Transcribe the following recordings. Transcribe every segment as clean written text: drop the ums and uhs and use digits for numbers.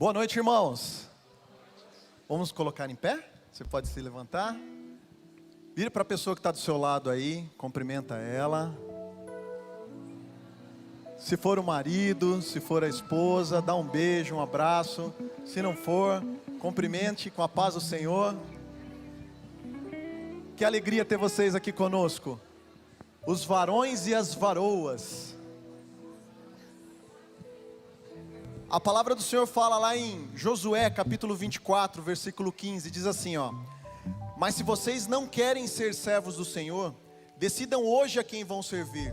Boa noite, irmãos. Vamos colocar em pé? Você pode se levantar. Vira para a pessoa que está do seu lado aí, cumprimenta ela. Se for o marido, se for a esposa, dá um beijo, um abraço. Se não for, cumprimente com a paz do Senhor. Que alegria ter vocês aqui conosco. Os varões e as varoas. A palavra do Senhor fala lá em Josué capítulo 24, versículo 15, diz assim, ó: mas se vocês não querem ser servos do Senhor, decidam hoje a quem vão servir.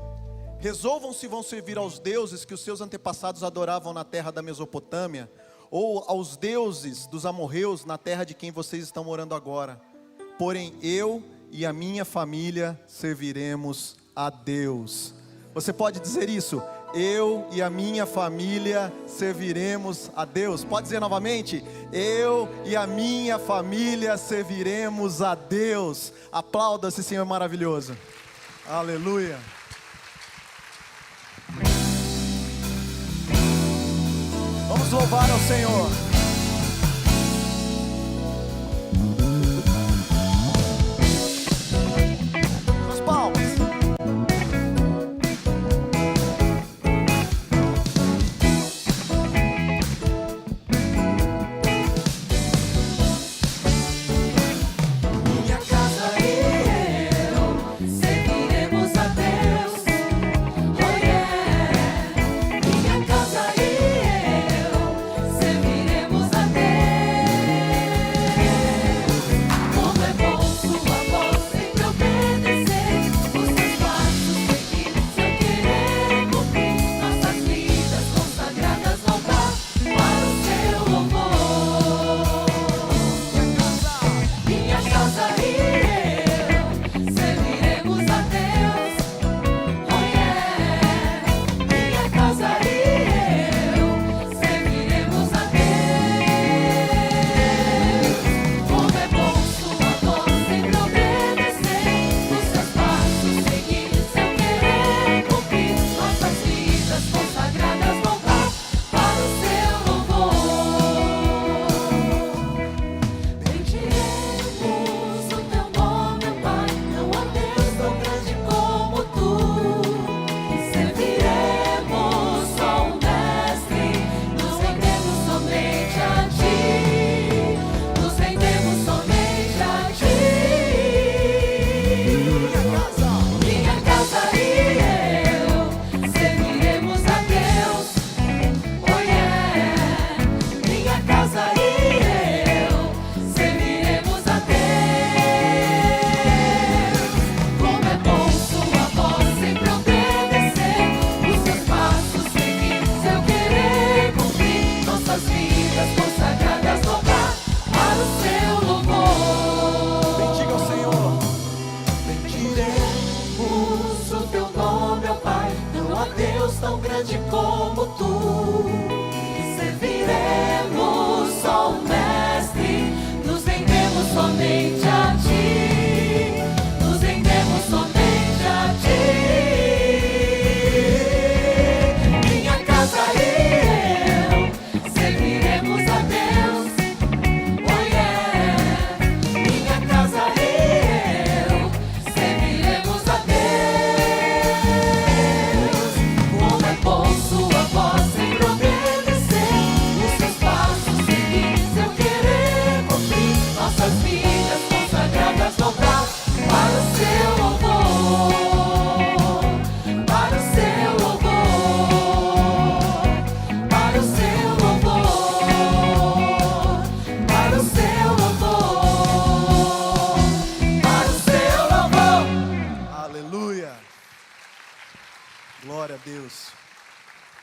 Resolvam se vão servir aos deuses que os seus antepassados adoravam na terra da Mesopotâmia, ou aos deuses dos amorreus na terra de quem vocês estão morando agora. Porém eu e a minha família serviremos a Deus. Você pode dizer isso? Eu e a minha família serviremos a Deus. Pode dizer novamente? Eu e a minha família serviremos a Deus. Aplauda esse Senhor maravilhoso. Aleluia. Vamos louvar ao Senhor. As palmas.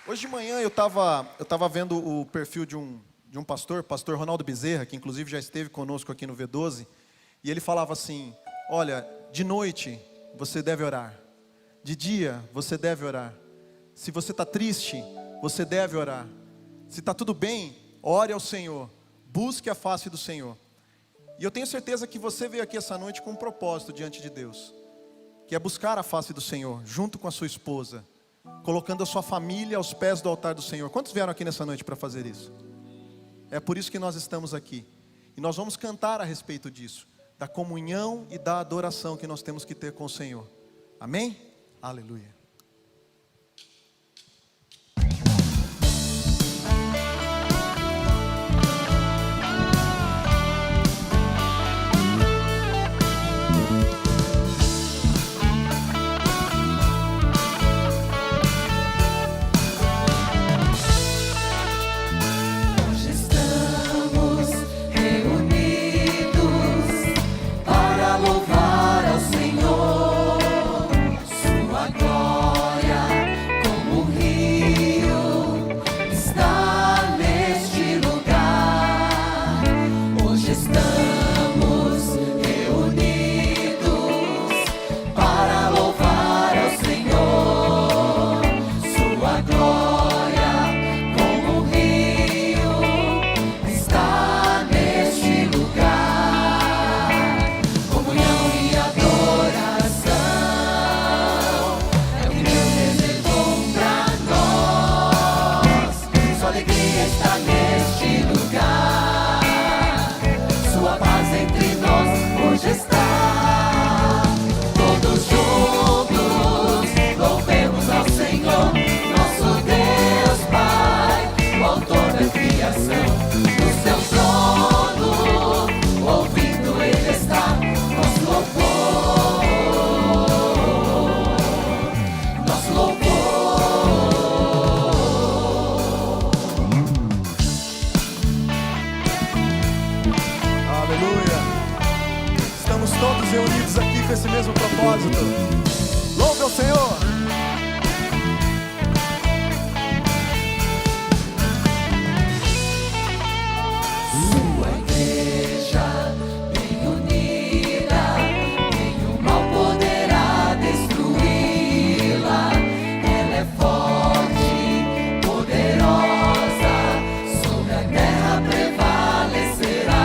Hoje de manhã eu estava vendo o perfil de um pastor Ronaldo Bezerra, que inclusive já esteve conosco aqui no V12, e ele falava assim: olha, de noite você deve orar, de dia você deve orar, se você está triste, você deve orar, se está tudo bem, ore ao Senhor, busque a face do Senhor. E eu tenho certeza que você veio aqui essa noite com um propósito diante de Deus, que é buscar a face do Senhor, junto com a sua esposa, colocando a sua família aos pés do altar do Senhor. Quantos vieram aqui nessa noite para fazer isso? É por isso que nós estamos aqui. E nós vamos cantar a respeito disso, da comunhão e da adoração que nós temos que ter com o Senhor. Amém? Aleluia. Todos reunidos aqui com esse mesmo propósito. Louve ao Senhor. Sua igreja bem unida, nenhum mal poderá destruí-la. Ela é forte, poderosa, sobre a terra prevalecerá.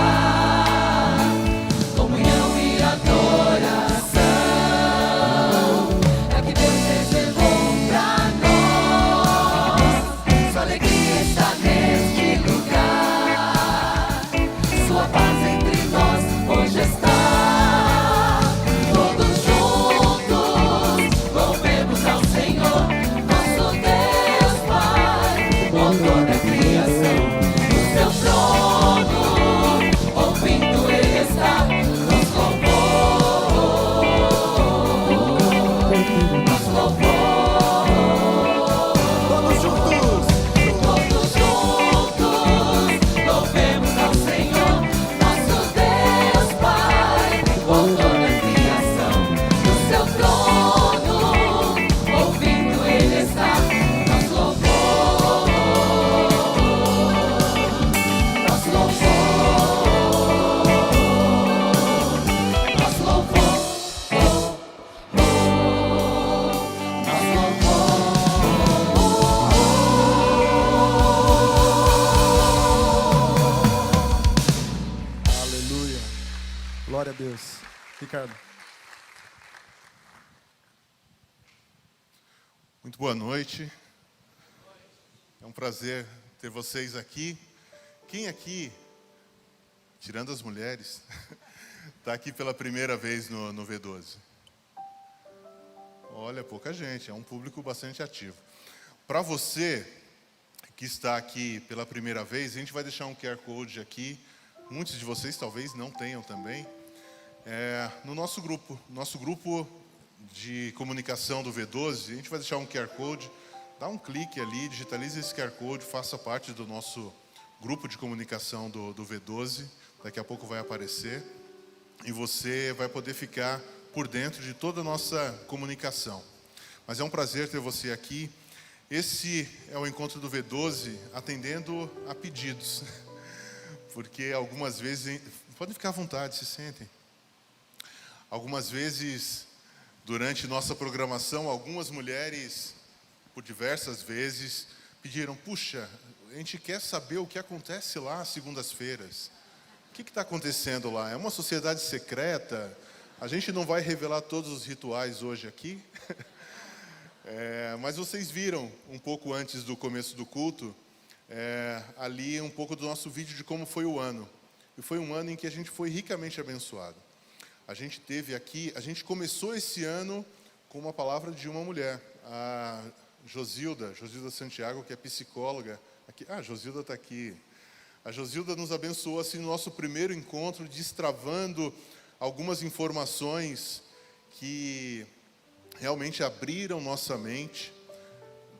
Glória a Deus. Ricardo. Muito boa noite. É um prazer ter vocês aqui. Quem aqui, tirando as mulheres, está aqui pela primeira vez no V12? Olha, pouca gente, é um público bastante ativo. Para você que está aqui pela primeira vez, a gente vai deixar um QR Code aqui. Muitos de vocês talvez não tenham também. No nosso grupo de comunicação do V12, a gente vai deixar um QR Code, dá um clique ali, digitalize esse QR Code, faça parte do nosso grupo de comunicação do V12, daqui a pouco vai aparecer, e você vai poder ficar por dentro de toda a nossa comunicação. Mas é um prazer ter você aqui. Esse é o encontro do V12 atendendo a pedidos, porque algumas vezes, podem ficar à vontade, se sentem. Algumas vezes, durante nossa programação, algumas mulheres, por diversas vezes, pediram: puxa, a gente quer saber o que acontece lá às segundas-feiras. O que está acontecendo lá? É uma sociedade secreta? A gente não vai revelar todos os rituais hoje aqui. Mas vocês viram, um pouco antes do começo do culto, ali um pouco do nosso vídeo de como foi o ano. E foi um ano em que a gente foi ricamente abençoado. A gente teve aqui, a gente começou esse ano com uma palavra de uma mulher, a Josilda Santiago, que é psicóloga. Aqui, Josilda está aqui. A Josilda nos abençoou assim no nosso primeiro encontro, destravando algumas informações que realmente abriram nossa mente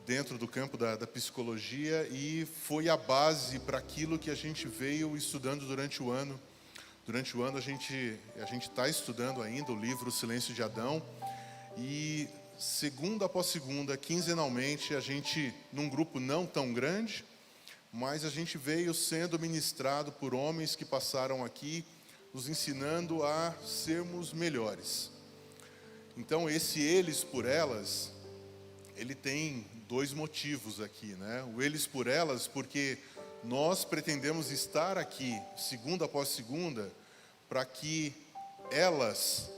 dentro do campo da psicologia, e foi a base para aquilo que a gente veio estudando durante o ano. Durante o ano a gente está estudando ainda o livro O Silêncio de Adão, e segunda após segunda, quinzenalmente, a gente, num grupo não tão grande, mas a gente veio sendo ministrado por homens que passaram aqui, nos ensinando a sermos melhores. Então esse eles por elas, ele tem dois motivos aqui, né? O eles por elas, porque nós pretendemos estar aqui, segunda após segunda, para que elas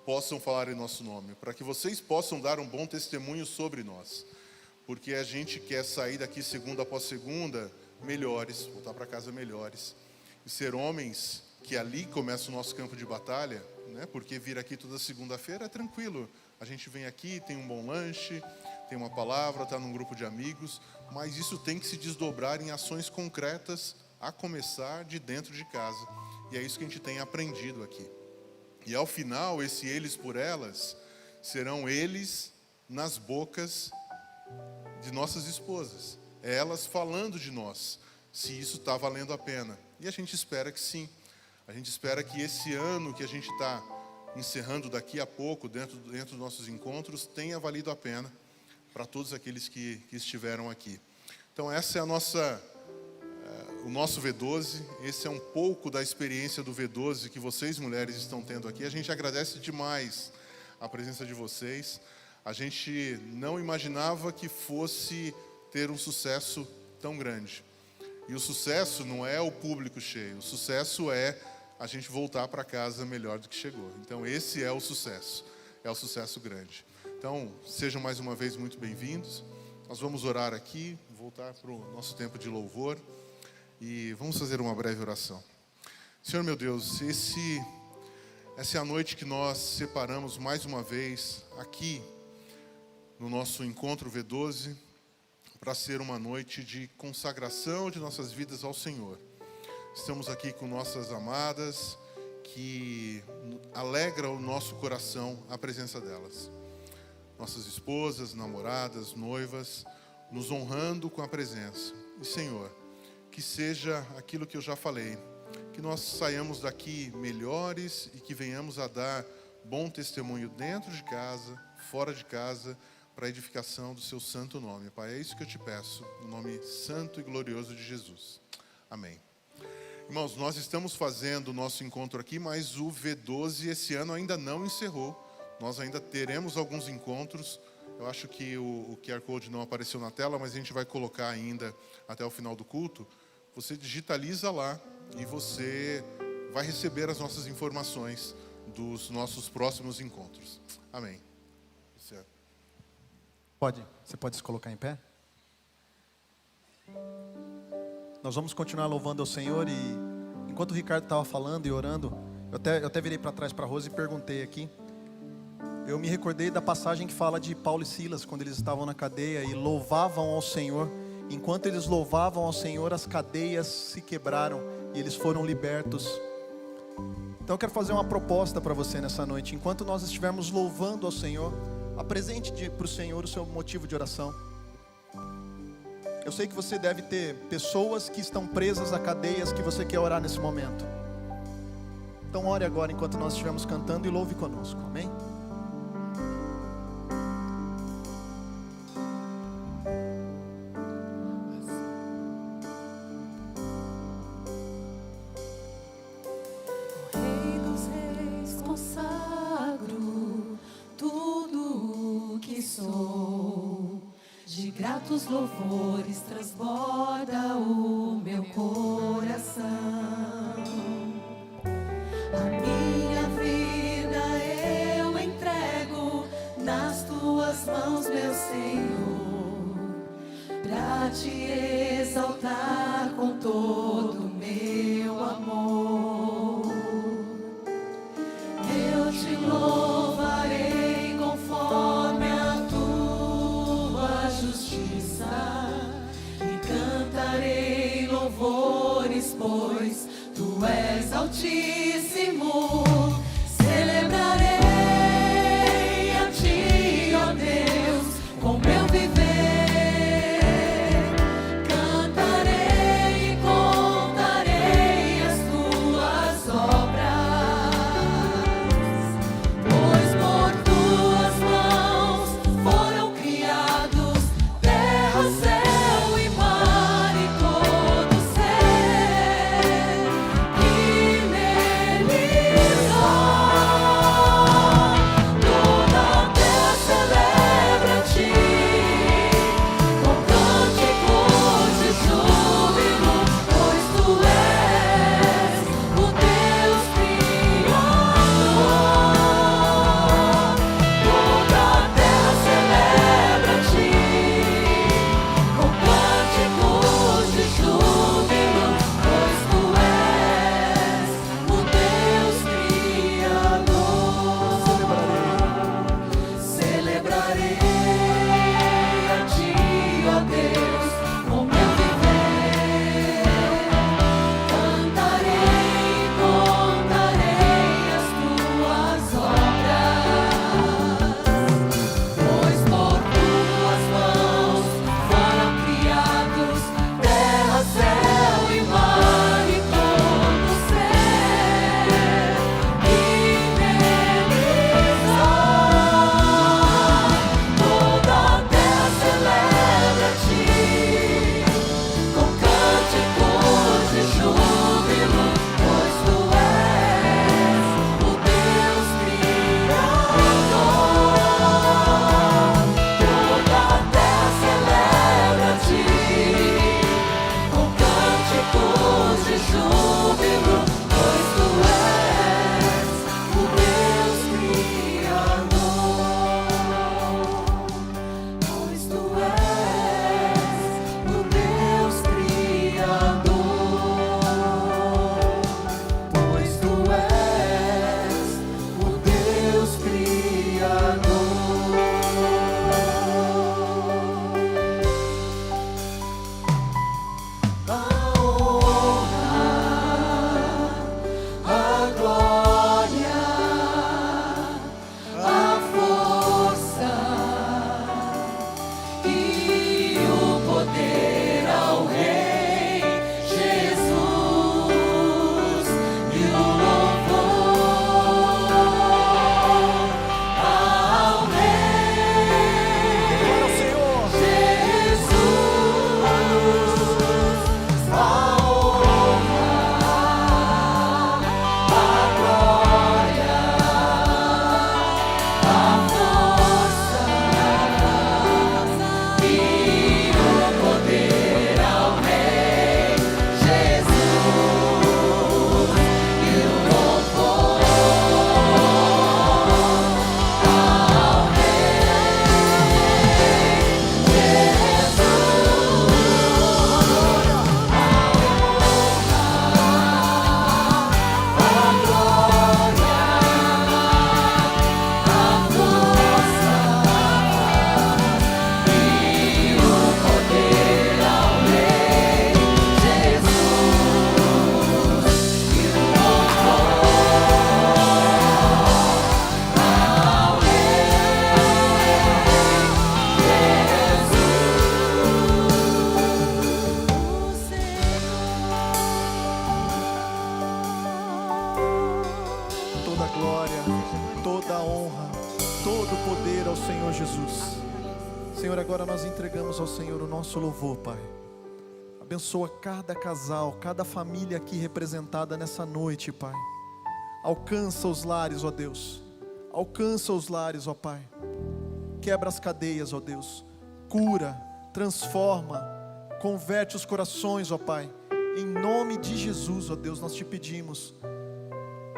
possam falar em nosso nome, para que vocês possam dar um bom testemunho sobre nós, porque a gente quer sair daqui segunda após segunda melhores, voltar para casa melhores, e ser homens que ali começa o nosso campo de batalha, né? Porque vir aqui toda segunda-feira é tranquilo, a gente vem aqui, tem um bom lanche, tem uma palavra, está num grupo de amigos, mas isso tem que se desdobrar em ações concretas, a começar de dentro de casa, e é isso que a gente tem aprendido aqui. E ao final, esse eles por elas, serão eles nas bocas de nossas esposas, elas falando de nós, se isso está valendo a pena, e a gente espera que sim. A gente espera que esse ano que a gente está encerrando daqui a pouco, dentro dos nossos encontros, tenha valido a pena para todos aqueles que estiveram aqui. Então essa é o nosso V12, esse é um pouco da experiência do V12 que vocês mulheres estão tendo aqui. A gente agradece demais a presença de vocês. A gente não imaginava que fosse ter um sucesso tão grande. E o sucesso não é o público cheio, o sucesso é a gente voltar para casa melhor do que chegou. Então esse é o sucesso grande. Então sejam mais uma vez muito bem-vindos. Nós vamos orar aqui, voltar para o nosso tempo de louvor e vamos fazer uma breve oração. Senhor meu Deus, essa é a noite que nós separamos mais uma vez aqui no nosso encontro V12 para ser uma noite de consagração de nossas vidas ao Senhor. Estamos aqui com nossas amadas, que alegra o nosso coração a presença delas. Nossas esposas, namoradas, noivas, nos honrando com a presença. E Senhor, que seja aquilo que eu já falei, que nós saiamos daqui melhores e que venhamos a dar bom testemunho dentro de casa, fora de casa, para a edificação do seu santo nome. Pai, é isso que eu te peço, no nome santo e glorioso de Jesus. Amém. Irmãos, nós estamos fazendo o nosso encontro aqui, mas o V12 esse ano ainda não encerrou. Nós ainda teremos alguns encontros. Eu acho que o QR Code não apareceu na tela, mas a gente vai colocar ainda até o final do culto. Você digitaliza lá e você vai receber as nossas informações dos nossos próximos encontros. Amém. Certo. Você pode se colocar em pé? Nós vamos continuar louvando ao Senhor, e enquanto o Ricardo estava falando e orando, eu até virei para trás para a Rose e perguntei aqui. Eu me recordei da passagem que fala de Paulo e Silas, quando eles estavam na cadeia e louvavam ao Senhor. Enquanto eles louvavam ao Senhor, as cadeias se quebraram e eles foram libertos. Então eu quero fazer uma proposta para você nessa noite. Enquanto nós estivermos louvando ao Senhor, apresente para o Senhor o seu motivo de oração. Eu sei que você deve ter pessoas que estão presas a cadeias que você quer orar nesse momento. Então ore agora enquanto nós estivermos cantando e louve conosco, amém? Rei dos reis, consagro tudo o que sou. De gratos louvores transborda o meu coração. A minha vida eu entrego nas tuas mãos, meu Senhor, pra para te exaltar com todo o meu amor. Eu te louvarei conforme a tua justiça e cantarei louvores, pois tu és altíssimo. Celebrarei a ti, ó Deus, com meu viver. Cantarei e contarei as tuas obras, pois por tuas mãos foram criados terra, céu e mar e todo ser que neles há. Toda a terra celebra a ti, com cânticos de júbilo, pois tu és o Deus Criador. Toda a terra celebra a ti, com cânticos de júbilo, pois tu és o Deus Criador. Celebrarei a ti, ó Deus, com meu viver. Cantarei e contarei as tuas obras, pois por tuas mãos foram criados terra, céu e mar e todo ser que neles há. Toda a terra celebra a ti, com cânticos de júbilo, pois tu és o Deus Criador. Toda a terra celebra a ti, com cânticos de júbilo, pois tu és o Deus Criador. Pois tu és o Deus Criador. Pois tu és o Deus Criador. A honra, a glória, a força e o poder ao Rei Jesus, e o louvor ao Rei Jesus. A honra, a glória, a força e o poder ao Rei Jesus, e o louvor ao Toda a glória, toda a honra, todo o poder ao Senhor Jesus. Senhor, agora nós entregamos ao Senhor o nosso louvor, Pai. Abençoa cada casal, cada família aqui representada nessa noite, Pai. Alcança os lares, ó Deus. Alcança os lares, ó Pai. Quebra as cadeias, ó Deus. Cura, transforma, converte os corações, ó Pai. Em nome de Jesus, ó Deus, nós te pedimos.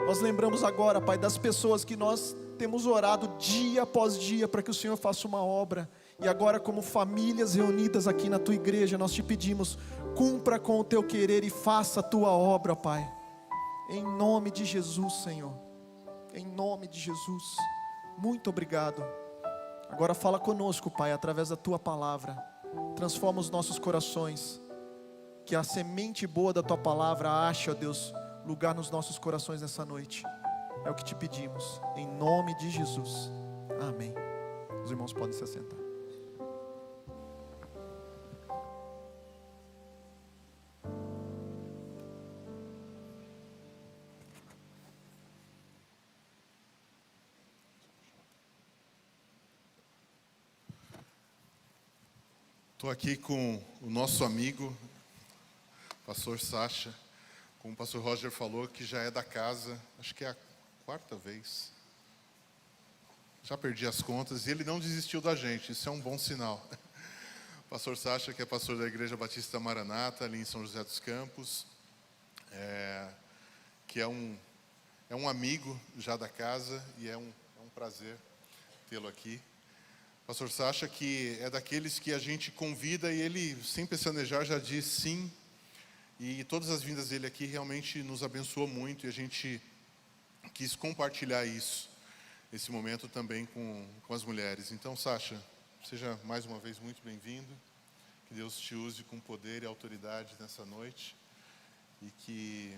Nós lembramos agora, Pai, das pessoas que nós temos orado dia após dia para que o Senhor faça uma obra. E agora, como famílias reunidas aqui na tua igreja, nós te pedimos, cumpra com o teu querer e faça a tua obra, Pai. Em nome de Jesus, Senhor. Em nome de Jesus. Muito obrigado. Agora fala conosco, Pai, através da tua palavra. Transforma os nossos corações. Que a semente boa da tua palavra ache, ó Deus, lugar nos nossos corações nessa noite. É o que te pedimos, em nome de Jesus. Amém. Os irmãos podem se assentar. Estou aqui com o nosso amigo, pastor Sacha. Como o pastor Roger falou, que já é da casa, acho que é a 4ª vez. Já perdi as contas e ele não desistiu da gente, isso é um bom sinal. Pastor Sacha, que é pastor da Igreja Batista Maranata, ali em São José dos Campos, que é um amigo já da casa e é um prazer tê-lo aqui. Pastor Sacha, que é daqueles que a gente convida e ele, sem pestanejar, já diz sim. E todas as vindas dele aqui realmente nos abençoou muito e a gente quis compartilhar isso, esse momento também com as mulheres. Então, Sacha, seja mais uma vez muito bem-vindo. Que Deus te use com poder e autoridade nessa noite. E que,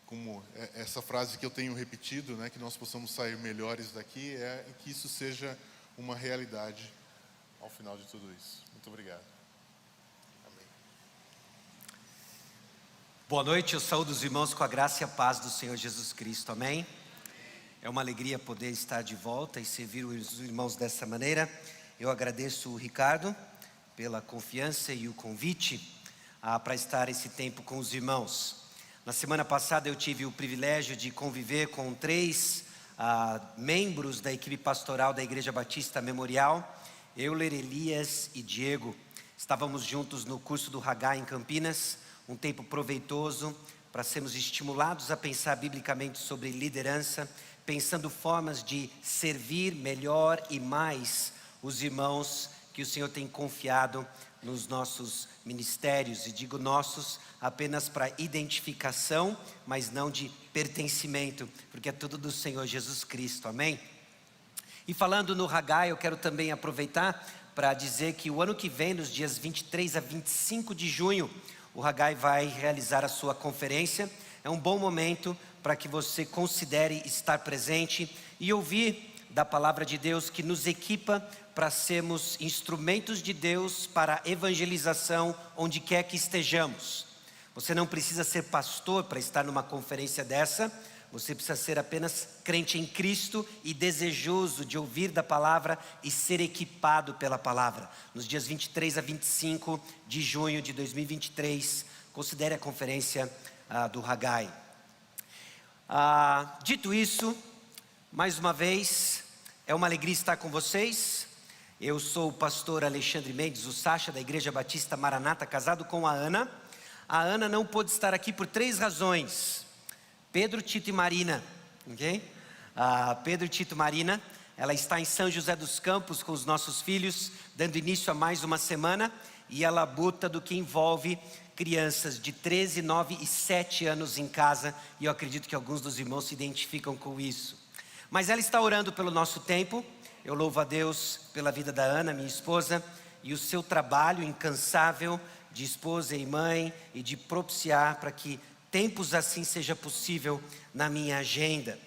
como essa frase que eu tenho repetido, né, que nós possamos sair melhores daqui, que isso seja uma realidade ao final de tudo isso. Muito obrigado. Boa noite, eu saúdo os irmãos com a graça e a paz do Senhor Jesus Cristo, amém? É uma alegria poder estar de volta e servir os irmãos dessa maneira. Eu agradeço o Ricardo pela confiança e o convite para estar esse tempo com os irmãos. Na semana passada eu tive o privilégio de conviver com 3 membros da equipe pastoral da Igreja Batista Memorial, Euler, Elias e Diego. Estávamos juntos no curso do Haggai em Campinas, um tempo proveitoso para sermos estimulados a pensar biblicamente sobre liderança, pensando formas de servir melhor e mais os irmãos que o Senhor tem confiado nos nossos ministérios. E digo nossos apenas para identificação, mas não de pertencimento, porque é tudo do Senhor Jesus Cristo, amém? E falando no Haggai, eu quero também aproveitar para dizer que o ano que vem, nos dias 23 a 25 de junho, o Haggai vai realizar a sua conferência. É um bom momento para que você considere estar presente e ouvir da palavra de Deus, que nos equipa para sermos instrumentos de Deus para evangelização onde quer que estejamos. Você não precisa ser pastor para estar numa conferência dessa. Você precisa ser apenas crente em Cristo e desejoso de ouvir da palavra e ser equipado pela palavra. Nos dias 23 a 25 de junho de 2023, considere a conferência do Haggai. Dito isso, mais uma vez, é uma alegria estar com vocês. Eu sou o pastor Alexandre Mendes, o Sacha, da Igreja Batista Maranata, casado com a Ana. A Ana não pôde estar aqui por 3 razões. Pedro, Tito e Marina, ok? Pedro, Tito e Marina, ela está em São José dos Campos com os nossos filhos, dando início a mais uma semana, e a labuta do que envolve crianças de 13, 9 e 7 anos em casa, e eu acredito que alguns dos irmãos se identificam com isso. Mas ela está orando pelo nosso tempo. Eu louvo a Deus pela vida da Ana, minha esposa, e o seu trabalho incansável de esposa e mãe, e de propiciar para que tempos assim seja possível na minha agenda.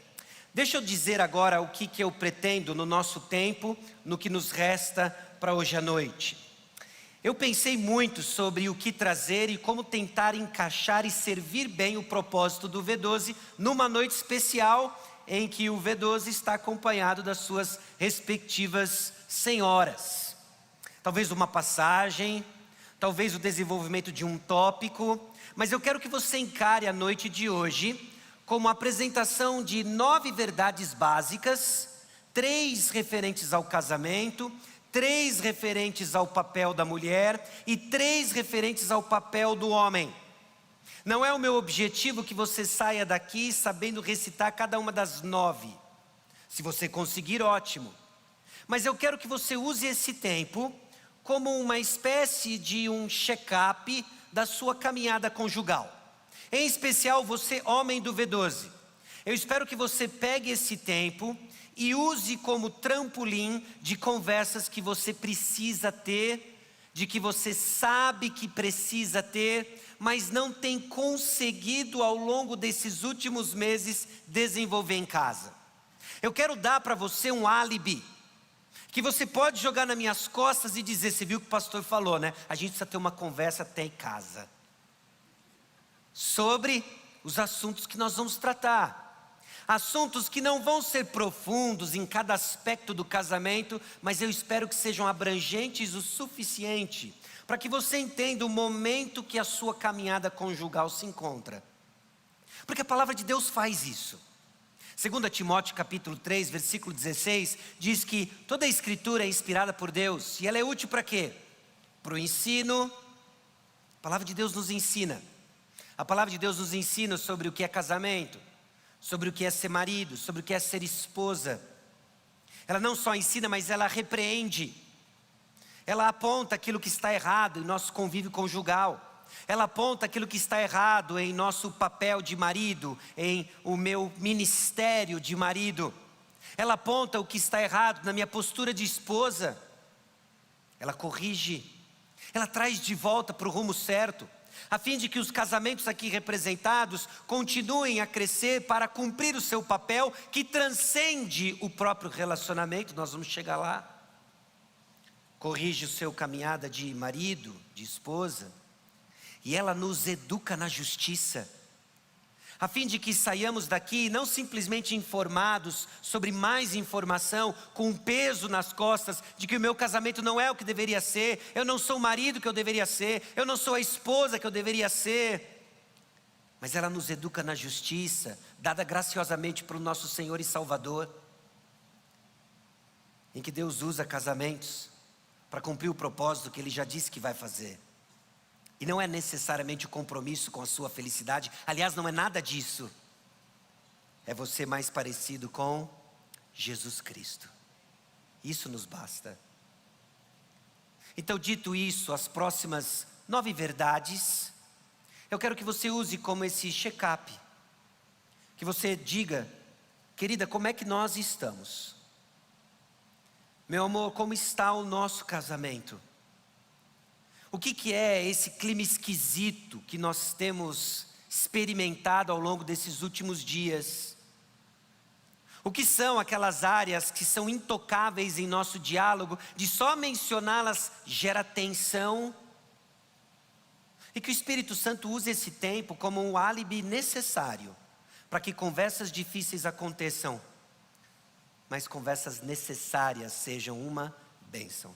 Deixa eu dizer agora o que eu pretendo no nosso tempo, no que nos resta para hoje à noite. Eu pensei muito sobre o que trazer e como tentar encaixar e servir bem o propósito do V12 numa noite especial em que o V12 está acompanhado das suas respectivas senhoras. Talvez uma passagem, talvez o desenvolvimento de um tópico, mas eu quero que você encare a noite de hoje como a apresentação de 9 verdades básicas, 3 referentes ao casamento, 3 referentes ao papel da mulher e 3 referentes ao papel do homem. Não é o meu objetivo que você saia daqui sabendo recitar cada uma das 9. Se você conseguir, ótimo. Mas eu quero que você use esse tempo como uma espécie de um check-up da sua caminhada conjugal. Em especial você, homem do V12. Eu espero que você pegue esse tempo e use como trampolim de conversas que você precisa ter, de que você sabe que precisa ter, mas não tem conseguido ao longo desses últimos meses desenvolver em casa. Eu quero dar para você um álibi, que você pode jogar nas minhas costas e dizer: você viu o que o pastor falou, né? A gente precisa ter uma conversa até em casa sobre os assuntos que nós vamos tratar. Assuntos que não vão ser profundos em cada aspecto do casamento, mas eu espero que sejam abrangentes o suficiente para que você entenda o momento que a sua caminhada conjugal se encontra. Porque a palavra de Deus faz isso. 2 Timóteo capítulo 3, versículo 16, diz que toda a escritura é inspirada por Deus. E ela é útil para quê? Para o ensino. A palavra de Deus nos ensina. A palavra de Deus nos ensina sobre o que é casamento, sobre o que é ser marido, sobre o que é ser esposa. Ela não só ensina, mas ela repreende. Ela aponta aquilo que está errado em nosso convívio conjugal. Ela aponta aquilo que está errado em nosso papel de marido, em o meu ministério de marido. Ela aponta o que está errado na minha postura de esposa. Ela corrige. Ela traz de volta para o rumo certo, a fim de que os casamentos aqui representados continuem a crescer para cumprir o seu papel que transcende o próprio relacionamento. Nós vamos chegar lá. Corrige o seu caminhada de marido, de esposa. E ela nos educa na justiça, a fim de que saiamos daqui não simplesmente informados sobre mais informação, com um peso nas costas de que o meu casamento não é o que deveria ser, eu não sou o marido que eu deveria ser, eu não sou a esposa que eu deveria ser. Mas ela nos educa na justiça, dada graciosamente para o nosso Senhor e Salvador, em que Deus usa casamentos para cumprir o propósito que Ele já disse que vai fazer. E não é necessariamente o compromisso com a sua felicidade. Aliás, não é nada disso. É você mais parecido com Jesus Cristo. Isso nos basta. Então, dito isso, as próximas 9 verdades, eu quero que você use como esse check-up. Que você diga: querida, como é que nós estamos? Meu amor, como está o nosso casamento? O que é esse clima esquisito que nós temos experimentado ao longo desses últimos dias? O que são aquelas áreas que são intocáveis em nosso diálogo, de só mencioná-las gera tensão? E que o Espírito Santo use esse tempo como um álibi necessário para que conversas difíceis aconteçam, mas conversas necessárias sejam uma bênção.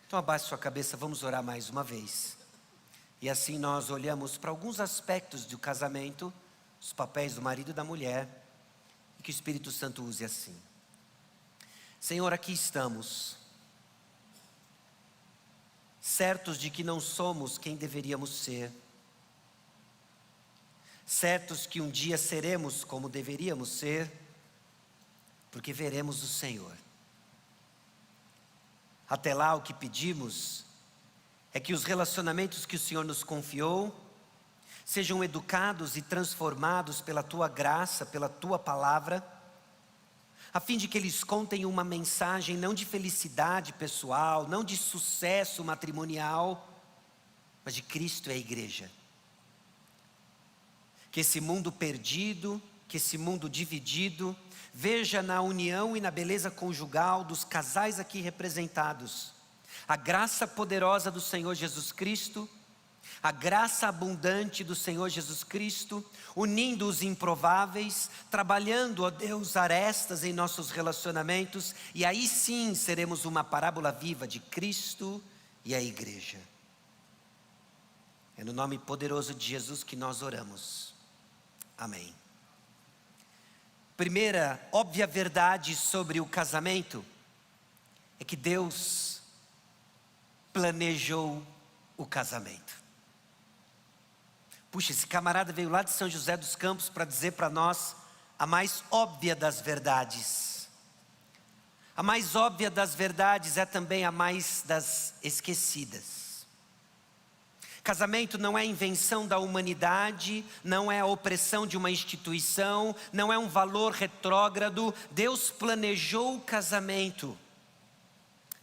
Então abaixe sua cabeça, vamos orar mais uma vez. E assim nós olhamos para alguns aspectos do casamento, os papéis do marido e da mulher, e que o Espírito Santo use assim. Senhor, aqui estamos, certos de que não somos quem deveríamos ser, certos que um dia seremos como deveríamos ser, porque veremos o Senhor. Até lá, o que pedimos é que os relacionamentos que o Senhor nos confiou sejam educados e transformados pela Tua graça, pela Tua palavra, a fim de que eles contem uma mensagem não de felicidade pessoal, não de sucesso matrimonial, mas de Cristo e a igreja. Que esse mundo perdido, que esse mundo dividido, veja na união e na beleza conjugal dos casais aqui representados a graça poderosa do Senhor Jesus Cristo, a graça abundante do Senhor Jesus Cristo, unindo os improváveis, trabalhando, ó Deus, arestas em nossos relacionamentos, e aí sim seremos uma parábola viva de Cristo e a igreja. É no nome poderoso de Jesus que nós oramos. Amém. Primeira óbvia verdade sobre o casamento é que Deus planejou o casamento. Puxa, esse camarada veio lá de São José dos Campos para dizer para nós a mais óbvia das verdades. A mais óbvia das verdades é também a mais das esquecidas. Casamento não é invenção da humanidade, não é a opressão de uma instituição, não é um valor retrógrado. Deus planejou o casamento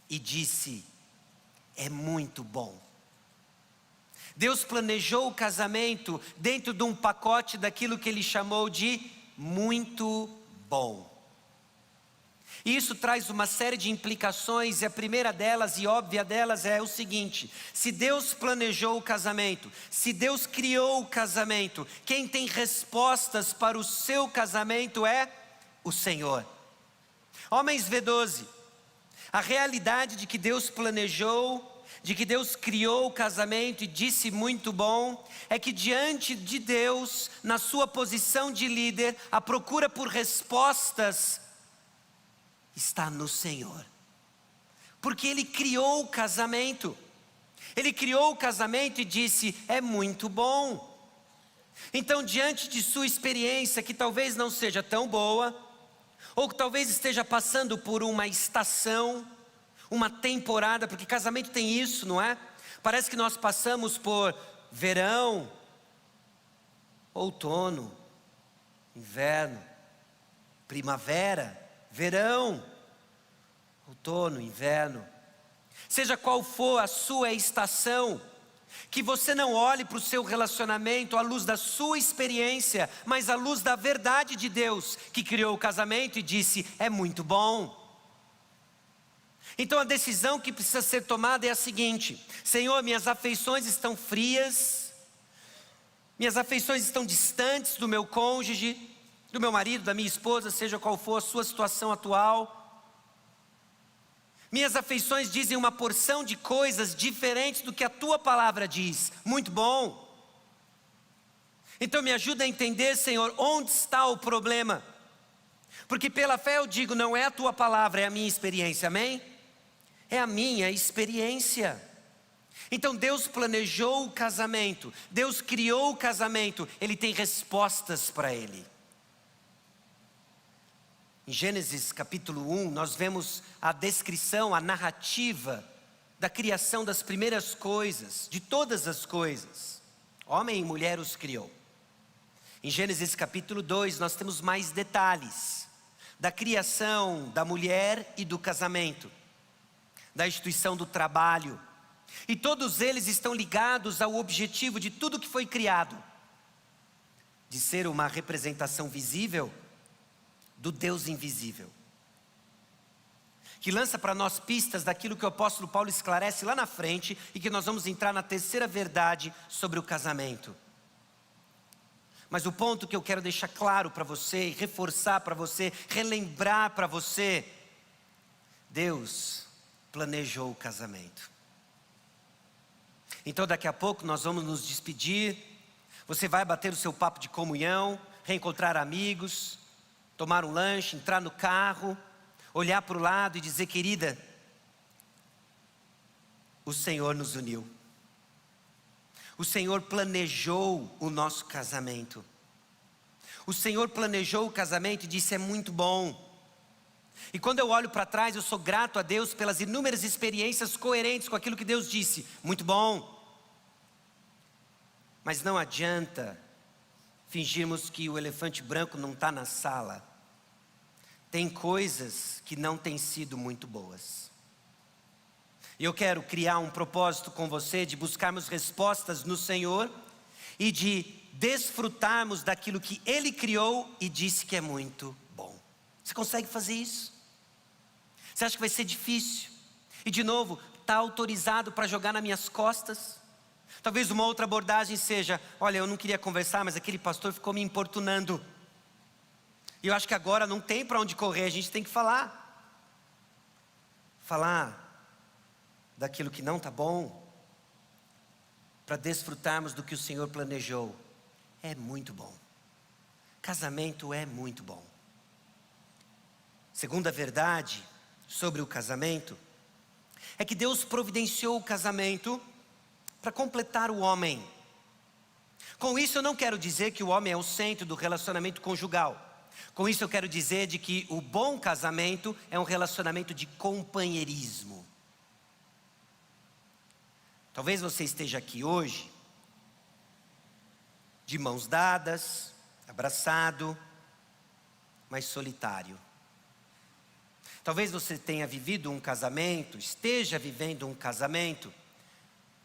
e disse: é muito bom. Deus planejou o casamento dentro de um pacote daquilo que Ele chamou de muito bom. E isso traz uma série de implicações, e a primeira delas, e óbvia delas, é o seguinte: se Deus planejou o casamento, se Deus criou o casamento, quem tem respostas para o seu casamento é o Senhor. Homens, vê 12. A realidade de que Deus planejou, de que Deus criou o casamento e disse muito bom, é que diante de Deus, na sua posição de líder, a procura por respostas está no Senhor. Porque Ele criou o casamento. Ele criou o casamento e disse: é muito bom. Então, diante de sua experiência, que talvez não seja tão boa, ou que talvez esteja passando por uma estação, uma temporada, porque casamento tem isso, não é? Parece que nós passamos por verão, outono, inverno, primavera, verão, outono, inverno. Seja qual for a sua estação, que você não olhe para o seu relacionamento à luz da sua experiência, mas à luz da verdade de Deus, que criou o casamento e disse: é muito bom. Então a decisão que precisa ser tomada é a seguinte: Senhor, minhas afeições estão frias, minhas afeições estão distantes do meu cônjuge, do meu marido, da minha esposa, seja qual for a sua situação atual. Minhas afeições dizem uma porção de coisas diferentes do que a tua palavra diz. Muito bom. Então me ajuda a entender, Senhor, onde está o problema. Porque pela fé eu digo, não é a tua palavra, é a minha experiência, amém? É a minha experiência. Então Deus planejou o casamento, Deus criou o casamento, Ele tem respostas para ele. Em Gênesis capítulo 1, nós vemos a descrição, a narrativa da criação das primeiras coisas, de todas as coisas. Homem e mulher os criou. Em Gênesis capítulo 2, nós temos mais detalhes da criação da mulher e do casamento, da instituição do trabalho. E todos eles estão ligados ao objetivo de tudo que foi criado, de ser uma representação visível do Deus invisível, que lança para nós pistas daquilo que o apóstolo Paulo esclarece lá na frente, e que nós vamos entrar na terceira verdade sobre o casamento. Mas o ponto que eu quero deixar claro para você, reforçar para você, relembrar para você: Deus planejou o casamento. Então daqui a pouco nós vamos nos despedir, você vai bater o seu papo de comunhão, reencontrar amigos, tomar um lanche, entrar no carro, olhar para o lado e dizer: querida, o Senhor nos uniu. O Senhor planejou o nosso casamento. O Senhor planejou o casamento e disse: é muito bom. E quando eu olho para trás, eu sou grato a Deus pelas inúmeras experiências coerentes com aquilo que Deus disse: muito bom. Mas não adianta fingirmos que o elefante branco não está na sala. Tem coisas que não têm sido muito boas. E eu quero criar um propósito com você de buscarmos respostas no Senhor e de desfrutarmos daquilo que Ele criou e disse que é muito bom. Você consegue fazer isso? Você acha que vai ser difícil? E de novo, está autorizado para jogar nas minhas costas? Talvez uma outra abordagem seja: olha, eu não queria conversar, mas aquele pastor ficou me importunando. E eu acho que agora não tem para onde correr, a gente tem que falar. Falar daquilo que não está bom, para desfrutarmos do que o Senhor planejou. É muito bom. Casamento é muito bom. Segunda verdade sobre o casamento é que Deus providenciou o casamento para completar o homem. Com isso eu não quero dizer que o homem é o centro do relacionamento conjugal. Com isso eu quero dizer de que o bom casamento é um relacionamento de companheirismo. Talvez você esteja aqui hoje, de mãos dadas, abraçado, mas solitário. Talvez você tenha vivido um casamento, esteja vivendo um casamento,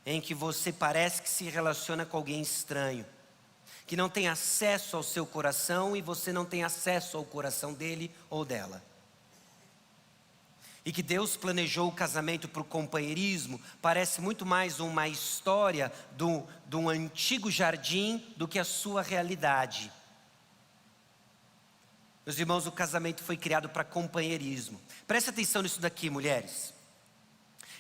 em que você parece que se relaciona com alguém estranho, que não tem acesso ao seu coração e você não tem acesso ao coração dele ou dela. E que Deus planejou o casamento para o companheirismo, parece muito mais uma história de um antigo jardim do que a sua realidade. Meus irmãos, o casamento foi criado para companheirismo. Preste atenção nisso daqui, mulheres.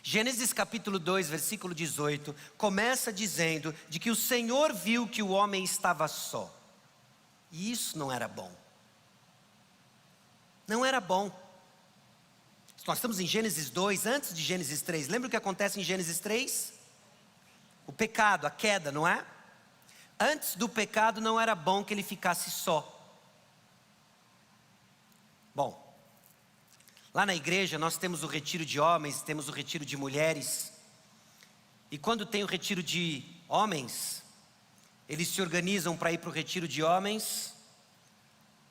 Gênesis capítulo 2, versículo 18, começa dizendo de que o Senhor viu que o homem estava só. E isso não era bom. Não era bom. Nós estamos em Gênesis 2, antes de Gênesis 3. Lembra o que acontece em Gênesis 3? O pecado, a queda, não é? Antes do pecado não era bom que ele ficasse só. Bom, lá na igreja nós temos o retiro de homens, temos o retiro de mulheres. E quando tem o retiro de homens, eles se organizam para ir para o retiro de homens,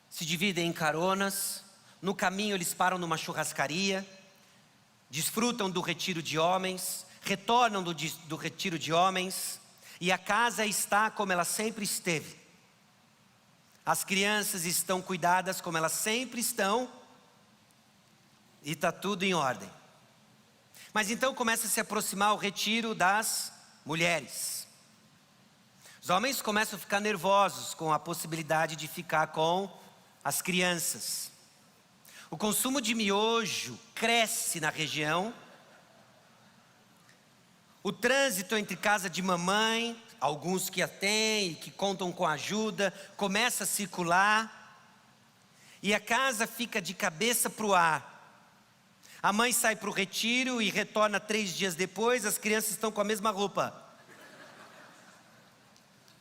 se dividem em caronas, no caminho eles param numa churrascaria, desfrutam do retiro de homens, retornam do retiro de homens, e a casa está como ela sempre esteve. As crianças estão cuidadas como elas sempre estão, e está tudo em ordem. Mas então começa a se aproximar o retiro das mulheres. Os homens começam a ficar nervosos com a possibilidade de ficar com as crianças. O consumo de miojo cresce na região. O trânsito entre casa de mamãe, alguns que a têm, que contam com ajuda, começa a circular. E a casa fica de cabeça para o ar. A mãe sai para o retiro e retorna 3 dias depois, as crianças estão com a mesma roupa.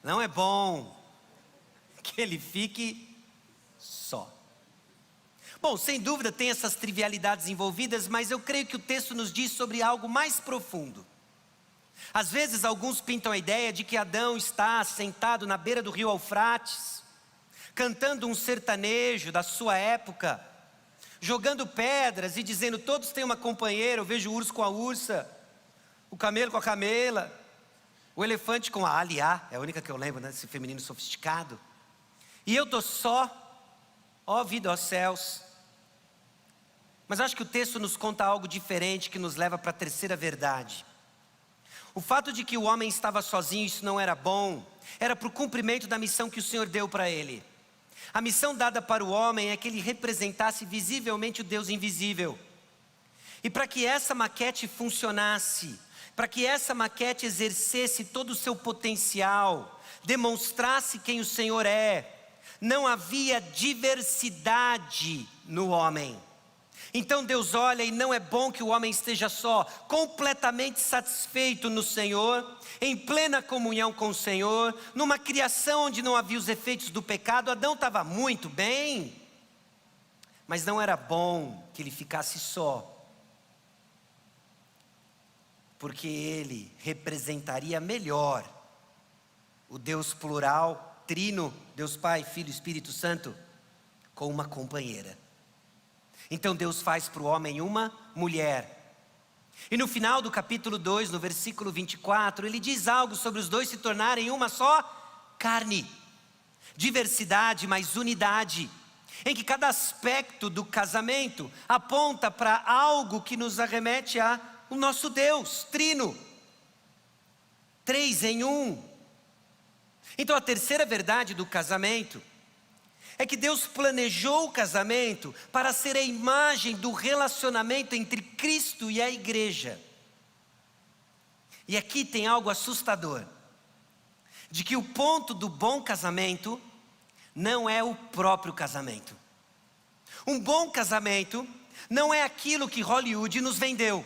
Não é bom que ele fique só. Bom, sem dúvida tem essas trivialidades envolvidas, mas eu creio que o texto nos diz sobre algo mais profundo. Às vezes alguns pintam a ideia de que Adão está sentado na beira do rio Eufrates, cantando um sertanejo da sua época, jogando pedras e dizendo: todos têm uma companheira. Eu vejo o urso com a ursa, o camelo com a camela, o elefante com a aliá, é a única que eu lembro, né, esse feminino sofisticado. E eu estou só, ó vida, ó céus. Mas acho que o texto nos conta algo diferente, que nos leva para a terceira verdade. O fato de que o homem estava sozinho, isso não era bom, era para o cumprimento da missão que o Senhor deu para ele. A missão dada para o homem é que ele representasse visivelmente o Deus invisível. E para que essa maquete funcionasse, para que essa maquete exercesse todo o seu potencial, demonstrasse quem o Senhor é, não havia diversidade no homem. Então Deus olha e não é bom que o homem esteja só, completamente satisfeito no Senhor, em plena comunhão com o Senhor, numa criação onde não havia os efeitos do pecado. Adão estava muito bem, mas não era bom que ele ficasse só, porque ele representaria melhor o Deus plural, trino, Deus Pai, Filho e Espírito Santo, com uma companheira. Então Deus faz para o homem uma mulher. E no final do capítulo 2, no versículo 24, ele diz algo sobre os dois se tornarem uma só carne. Diversidade, mas unidade. Em que cada aspecto do casamento aponta para algo que nos arremete a o nosso Deus, trino. 3 em 1. Então a terceira verdade do casamento é que Deus planejou o casamento para ser a imagem do relacionamento entre Cristo e a igreja. E aqui tem algo assustador, de que o ponto do bom casamento não é o próprio casamento. Um bom casamento não é aquilo que Hollywood nos vendeu.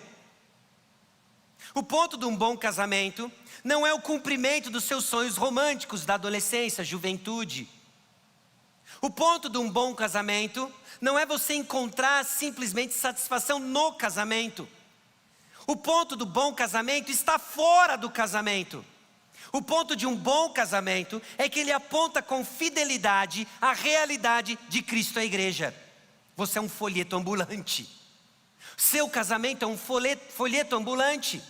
O ponto de um bom casamento não é o cumprimento dos seus sonhos românticos da adolescência, juventude. O ponto de um bom casamento não é você encontrar simplesmente satisfação no casamento. O ponto do bom casamento está fora do casamento. O ponto de um bom casamento é que ele aponta com fidelidade a realidade de Cristo à igreja. Você é um folheto ambulante. Seu casamento é um folheto ambulante.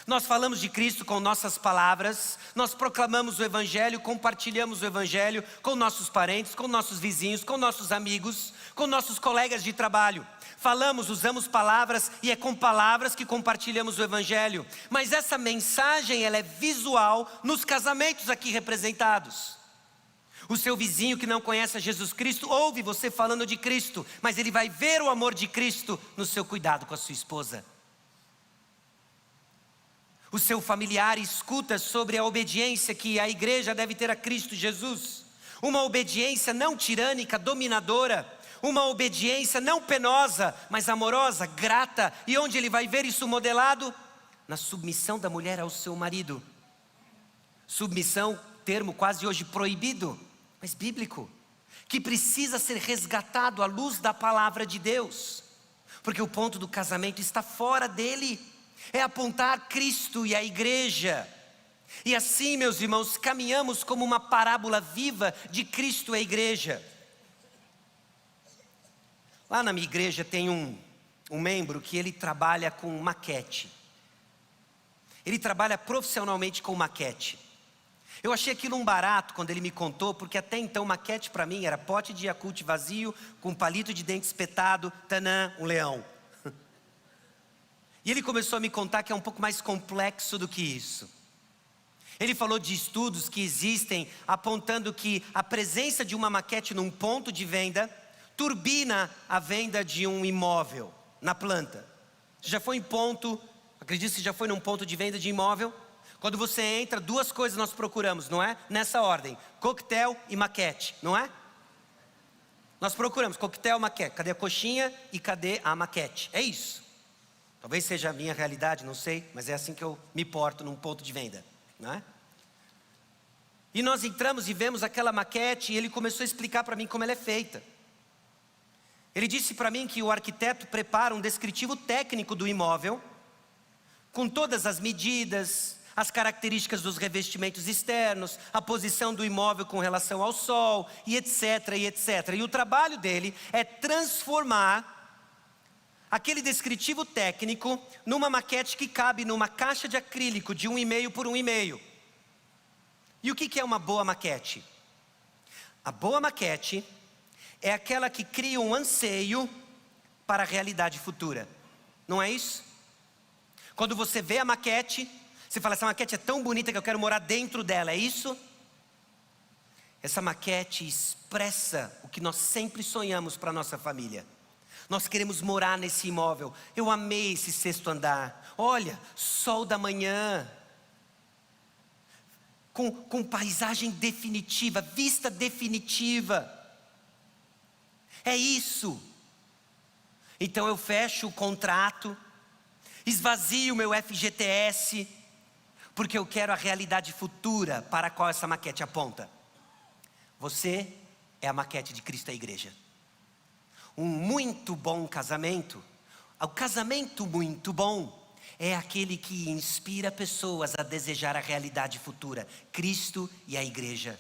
Nós falamos de Cristo com nossas palavras, nós proclamamos o Evangelho, compartilhamos o Evangelho com nossos parentes, com nossos vizinhos, com nossos amigos, com nossos colegas de trabalho. Falamos, usamos palavras e é com palavras que compartilhamos o Evangelho. Mas essa mensagem, ela é visual nos casamentos aqui representados. O seu vizinho que não conhece a Jesus Cristo, ouve você falando de Cristo, mas ele vai ver o amor de Cristo no seu cuidado com a sua esposa. O seu familiar escuta sobre a obediência que a igreja deve ter a Cristo Jesus. Uma obediência não tirânica, dominadora. Uma obediência não penosa, mas amorosa, grata. E onde ele vai ver isso modelado? Na submissão da mulher ao seu marido. Submissão, termo quase hoje proibido, mas bíblico. Que precisa ser resgatado à luz da palavra de Deus. Porque o ponto do casamento está fora dele. É apontar Cristo e a igreja. E assim, meus irmãos, caminhamos como uma parábola viva de Cristo e a igreja. Lá na minha igreja tem um membro que ele trabalha com maquete. Ele trabalha profissionalmente com maquete. Eu achei aquilo um barato quando ele me contou, porque até então maquete para mim era pote de Yakult vazio, com palito de dente espetado, tanã, um leão. E ele começou a me contar que é um pouco mais complexo do que isso. Ele falou de estudos que existem apontando que a presença de uma maquete num ponto de venda turbina a venda de um imóvel na planta. Você já foi em ponto, acredito que já foi num ponto de venda de imóvel? Quando você entra, duas coisas nós procuramos, não é? Nessa ordem, coquetel e maquete, não é? Nós procuramos coquetel, maquete, cadê a coxinha e cadê a maquete? É isso. Talvez seja a minha realidade, não sei, mas é assim que eu me porto num ponto de venda, não é? E nós entramos e vemos aquela maquete e ele começou a explicar para mim como ela é feita. Ele disse para mim que o arquiteto prepara um descritivo técnico do imóvel, com todas as medidas, as características dos revestimentos externos, a posição do imóvel com relação ao sol, e etc, e etc. E o trabalho dele é transformar aquele descritivo técnico numa maquete que cabe numa caixa de acrílico de 1,5 por 1,5. E o que é uma boa maquete? A boa maquete é aquela que cria um anseio para a realidade futura. Não é isso? Quando você vê a maquete, você fala, essa maquete é tão bonita que eu quero morar dentro dela, é isso? Essa maquete expressa o que nós sempre sonhamos para a nossa família. Nós queremos morar nesse imóvel. Eu amei esse 6º andar. Olha, sol da manhã. Com paisagem definitiva, vista definitiva. É isso. Então eu fecho o contrato, esvazio o meu FGTS, porque eu quero a realidade futura para a qual essa maquete aponta. Você é a maquete de Cristo à igreja. Um muito bom casamento, o casamento muito bom, é aquele que inspira pessoas a desejar a realidade futura, Cristo e a igreja.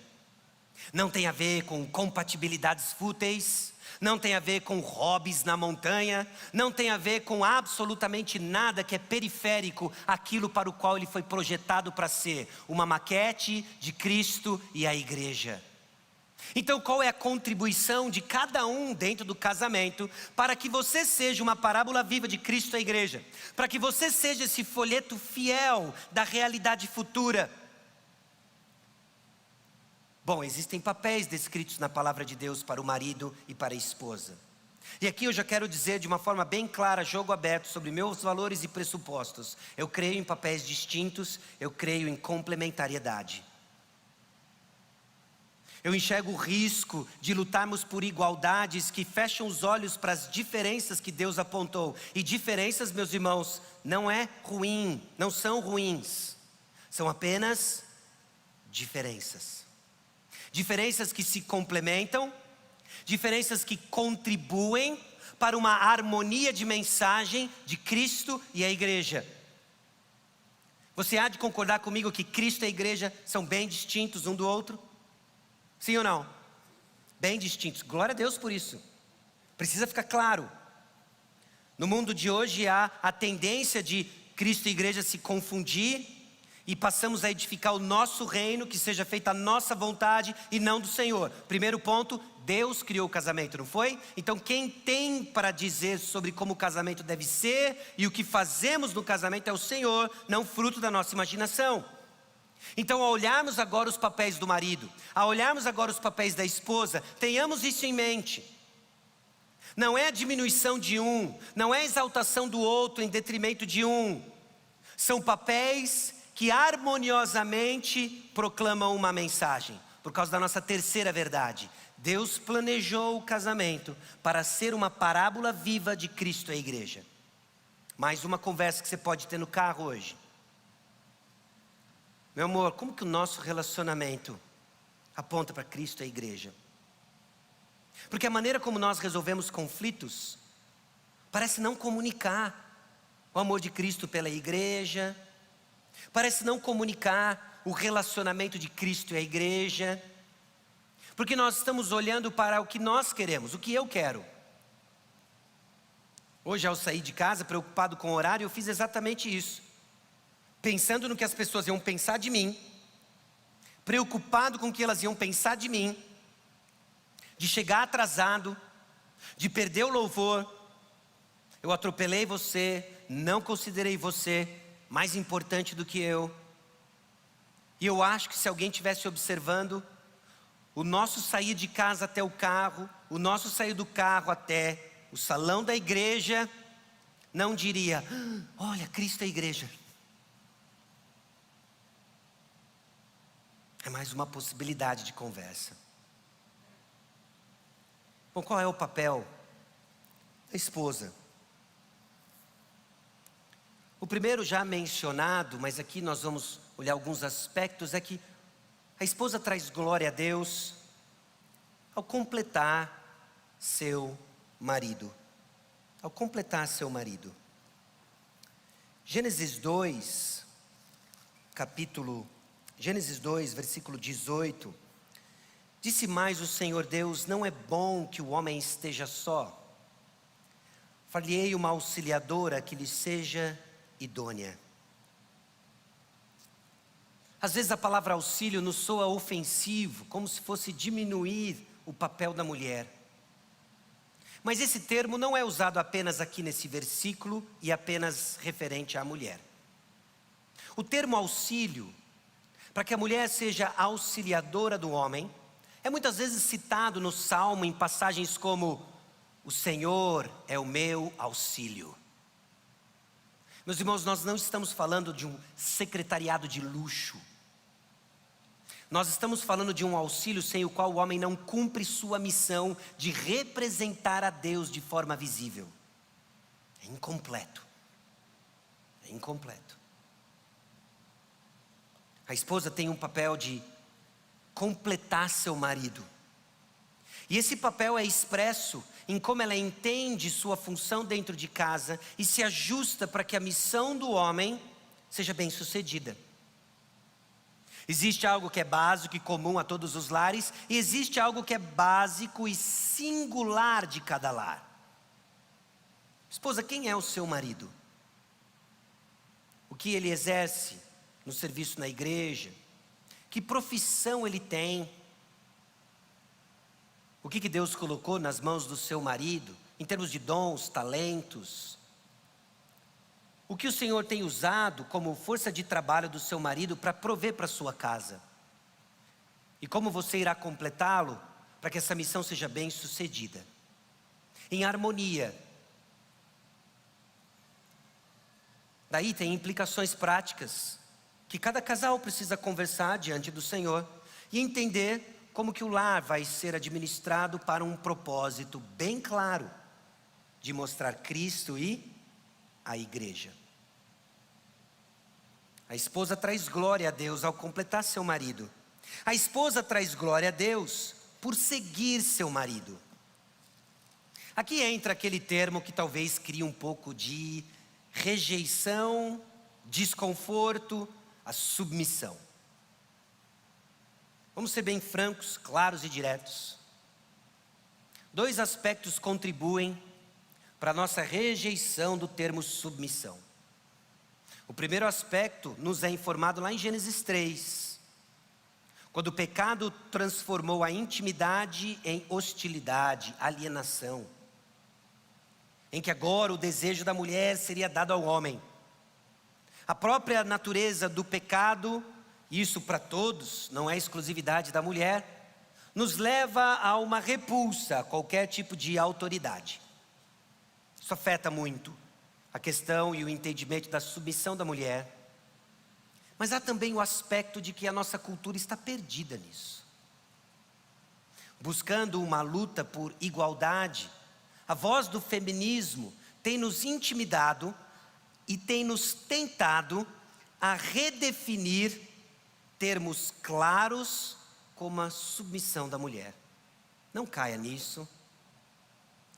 Não tem a ver com compatibilidades fúteis, não tem a ver com hobbies na montanha, não tem a ver com absolutamente nada que é periférico àquilo para o qual ele foi projetado para ser, uma maquete de Cristo e a igreja. Então qual é a contribuição de cada um dentro do casamento para que você seja uma parábola viva de Cristo à igreja? Para que você seja esse folheto fiel da realidade futura? Bom, existem papéis descritos na palavra de Deus para o marido e para a esposa. E aqui eu já quero dizer de uma forma bem clara, jogo aberto, sobre meus valores e pressupostos. Eu creio em papéis distintos, eu creio em complementariedade. Eu enxergo o risco de lutarmos por igualdades que fecham os olhos para as diferenças que Deus apontou. E diferenças, meus irmãos, não é ruim, não são ruins. São apenas diferenças. Diferenças que se complementam Diferenças que contribuem para uma harmonia de mensagem de Cristo e a igreja. Você há de concordar comigo que Cristo e a igreja são bem distintos um do outro? Sim ou não? Bem distintos. Glória a Deus por isso. Precisa ficar claro. No mundo de hoje há a tendência de Cristo e igreja se confundir e passamos a edificar o nosso reino, que seja feita a nossa vontade e não do Senhor. Primeiro ponto, Deus criou o casamento, não foi? Então quem tem para dizer sobre como o casamento deve ser e o que fazemos no casamento é o Senhor, não fruto da nossa imaginação. Então, ao olharmos agora os papéis do marido, ao olharmos agora os papéis da esposa, tenhamos isso em mente. Não é a diminuição de um, não é a exaltação do outro em detrimento de um. São papéis que harmoniosamente proclamam uma mensagem. Por causa da nossa terceira verdade, Deus planejou o casamento para ser uma parábola viva de Cristo e a igreja. Mais uma conversa que você pode ter no carro hoje. Meu amor, como que o nosso relacionamento aponta para Cristo e a igreja? Porque a maneira como nós resolvemos conflitos parece não comunicar o amor de Cristo pela igreja, parece não comunicar o relacionamento de Cristo e a igreja, porque nós estamos olhando para o que nós queremos, o que eu quero. Hoje, ao sair de casa, preocupado com o horário, eu fiz exatamente isso. Pensando no que as pessoas iam pensar de mim, preocupado com o que elas iam pensar de mim, de chegar atrasado, de perder o louvor. Eu atropelei você, não considerei você mais importante do que eu. E eu acho que se alguém estivesse observando o nosso sair de casa até o carro, o nosso sair do carro até o salão da igreja, não diria: olha, Cristo é a igreja. É mais uma possibilidade de conversa. Bom, qual é o papel da esposa? O primeiro já mencionado, mas aqui nós vamos olhar alguns aspectos, é que a esposa traz glória a Deus ao completar seu marido. Ao completar seu marido. Gênesis 2, versículo 18. Disse mais o Senhor Deus: não é bom que o homem esteja só. Far-lhe-ei uma auxiliadora que lhe seja idônea. Às vezes a palavra auxílio nos soa ofensivo, como se fosse diminuir o papel da mulher. Mas esse termo não é usado apenas aqui nesse versículo e apenas referente à mulher. O termo auxílio, para que a mulher seja auxiliadora do homem, é muitas vezes citado no Salmo em passagens como: o Senhor é o meu auxílio. Meus irmãos, nós não estamos falando de um secretariado de luxo. Nós estamos falando de um auxílio sem o qual o homem não cumpre sua missão de representar a Deus de forma visível. É incompleto. É incompleto. A esposa tem um papel de completar seu marido. E esse papel é expresso em como ela entende sua função dentro de casa e se ajusta para que a missão do homem seja bem sucedida. Existe algo que é básico e comum a todos os lares, e existe algo que é básico e singular de cada lar. Esposa, quem é o seu marido? O que ele exerce no serviço na igreja? Que profissão ele tem? O que Deus colocou nas mãos do seu marido, em termos de dons, talentos? O que o Senhor tem usado como força de trabalho do seu marido para prover para a sua casa? E como você irá completá-lo para que essa missão seja bem sucedida? Em harmonia. Daí tem implicações práticas que cada casal precisa conversar diante do Senhor e entender como que o lar vai ser administrado para um propósito bem claro de mostrar Cristo e a igreja. A esposa traz glória a Deus ao completar seu marido. A esposa traz glória a Deus por seguir seu marido. Aqui entra aquele termo que talvez crie um pouco de rejeição, desconforto, a submissão. Vamos ser bem francos, claros e diretos. 2 aspectos contribuem para a nossa rejeição do termo submissão. O primeiro aspecto nos é informado lá em Gênesis 3, quando o pecado transformou a intimidade em hostilidade, alienação, em que agora o desejo da mulher seria dado ao homem. A própria natureza do pecado, isso para todos, não é exclusividade da mulher, nos leva a uma repulsa a qualquer tipo de autoridade. Isso afeta muito a questão e o entendimento da submissão da mulher. Mas há também o aspecto de que a nossa cultura está perdida nisso. Buscando uma luta por igualdade, a voz do feminismo tem nos intimidado e tem nos tentado a redefinir termos claros como a submissão da mulher. Não caia nisso.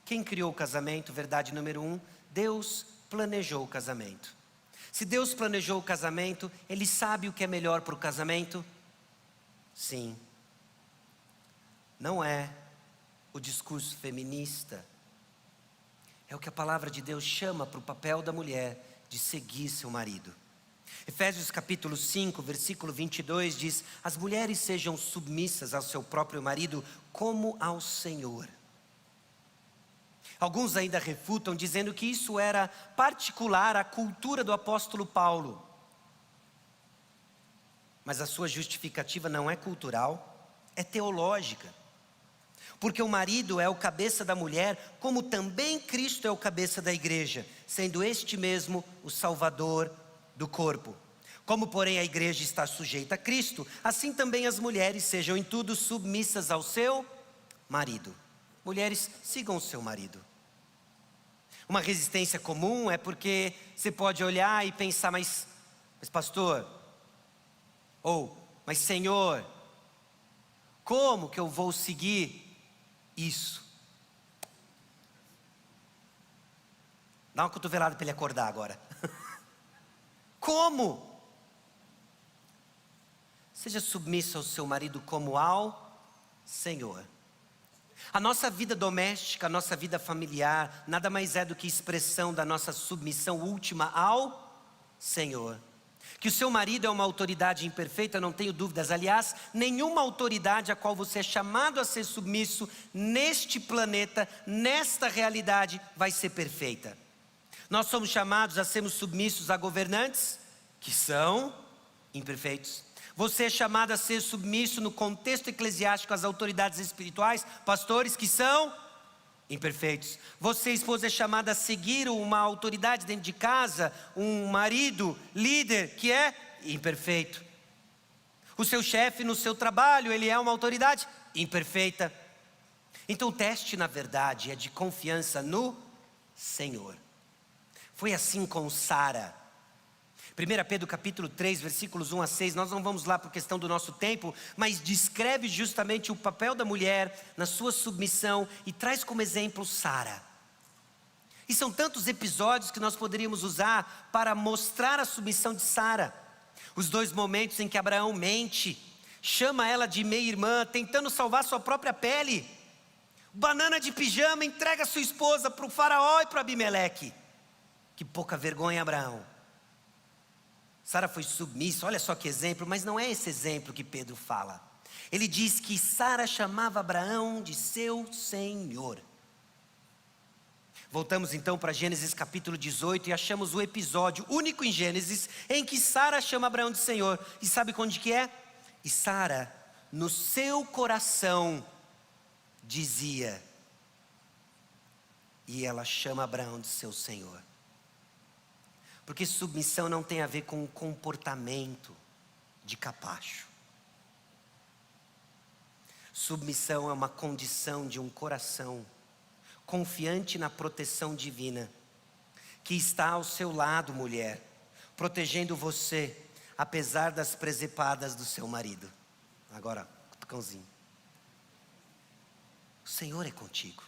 Quem criou o casamento? Verdade número 1, Deus planejou o casamento. Se Deus planejou o casamento, Ele sabe o que é melhor para o casamento? Sim. Não é o discurso feminista. É o que a palavra de Deus chama para o papel da mulher de seguir seu marido. Efésios capítulo 5, versículo 22 diz: as mulheres sejam submissas ao seu próprio marido como ao Senhor. Alguns ainda refutam dizendo que isso era particular à cultura do apóstolo Paulo. Mas a sua justificativa não é cultural, é teológica. Porque o marido é o cabeça da mulher, como também Cristo é o cabeça da igreja, sendo este mesmo o Salvador do corpo. Como, porém, a igreja está sujeita a Cristo, assim também as mulheres sejam em tudo submissas ao seu marido. Mulheres, sigam o seu marido. Uma resistência comum é porque você pode olhar e pensar, mas pastor, mas Senhor, como que eu vou seguir isso? Dá uma cotovelada para ele acordar agora. Como? Seja submisso ao seu marido como ao Senhor. A nossa vida doméstica, a nossa vida familiar, nada mais é do que expressão da nossa submissão última ao Senhor. Que o seu marido é uma autoridade imperfeita, não tenho dúvidas. Aliás, nenhuma autoridade a qual você é chamado a ser submisso neste planeta, nesta realidade, vai ser perfeita. Nós somos chamados a sermos submissos a governantes que são imperfeitos. Você é chamado a ser submisso no contexto eclesiástico às autoridades espirituais, pastores que são imperfeitos. Você, esposa, é chamada a seguir uma autoridade dentro de casa, um marido, líder, que é imperfeito. O seu chefe no seu trabalho, ele é uma autoridade imperfeita. Então o teste, na verdade, é de confiança no Senhor. Foi assim com Sara. 1 Pedro capítulo 3, versículos 1 a 6, nós não vamos lá por questão do nosso tempo, mas descreve justamente o papel da mulher na sua submissão e traz como exemplo Sara. E são tantos episódios que nós poderíamos usar para mostrar a submissão de Sara. Os 2 momentos em que Abraão mente, chama ela de meia-irmã, tentando salvar sua própria pele. Banana de pijama, entrega sua esposa para o faraó e para Abimeleque. Que pouca vergonha, Abraão. Sara foi submissa, olha só que exemplo, mas não é esse exemplo que Pedro fala. Ele diz que Sara chamava Abraão de seu Senhor. Voltamos então para Gênesis capítulo 18 e achamos o episódio único em Gênesis em que Sara chama Abraão de Senhor. E sabe onde que é? E Sara, no seu coração, dizia, e ela chama Abraão de seu Senhor. Porque submissão não tem a ver com um comportamento de capacho. Submissão é uma condição de um coração confiante na proteção divina, que está ao seu lado, mulher, protegendo você, apesar das presepadas do seu marido. Agora, cutucãozinho. O Senhor é contigo.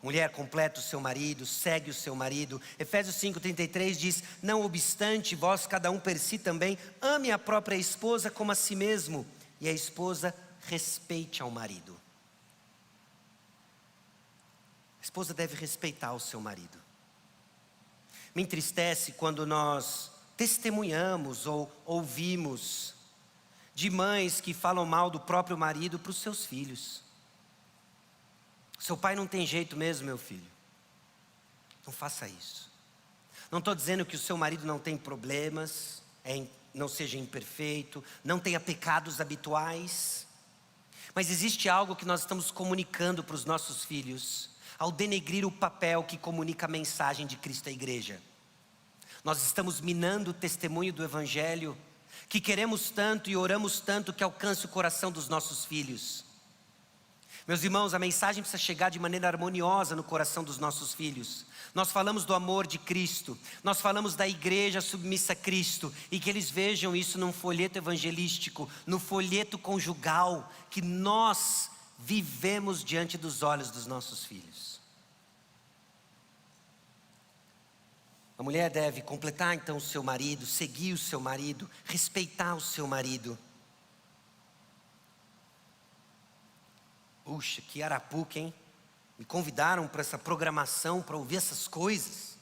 Mulher, completa o seu marido, segue o seu marido. Efésios 5,33 diz: não obstante, vós cada um per si também, ame a própria esposa como a si mesmo, e a esposa respeite ao marido. A esposa deve respeitar o seu marido. Me entristece quando nós testemunhamos ou ouvimos de mães que falam mal do próprio marido para os seus filhos. Seu pai não tem jeito mesmo, meu filho. Não faça isso. Não estou dizendo que o seu marido não tem problemas, não seja imperfeito, não tenha pecados habituais. Mas existe algo que nós estamos comunicando para os nossos filhos ao denegrir o papel que comunica a mensagem de Cristo à igreja. Nós estamos minando o testemunho do Evangelho, que queremos tanto e oramos tanto que alcance o coração dos nossos filhos. Meus irmãos, a mensagem precisa chegar de maneira harmoniosa no coração dos nossos filhos. Nós falamos do amor de Cristo, nós falamos da igreja submissa a Cristo, e que eles vejam isso num folheto evangelístico, no folheto conjugal, que nós vivemos diante dos olhos dos nossos filhos. A mulher deve completar então o seu marido, seguir o seu marido, respeitar o seu marido. Puxa, que arapuca, hein? Me convidaram para essa programação, para ouvir essas coisas.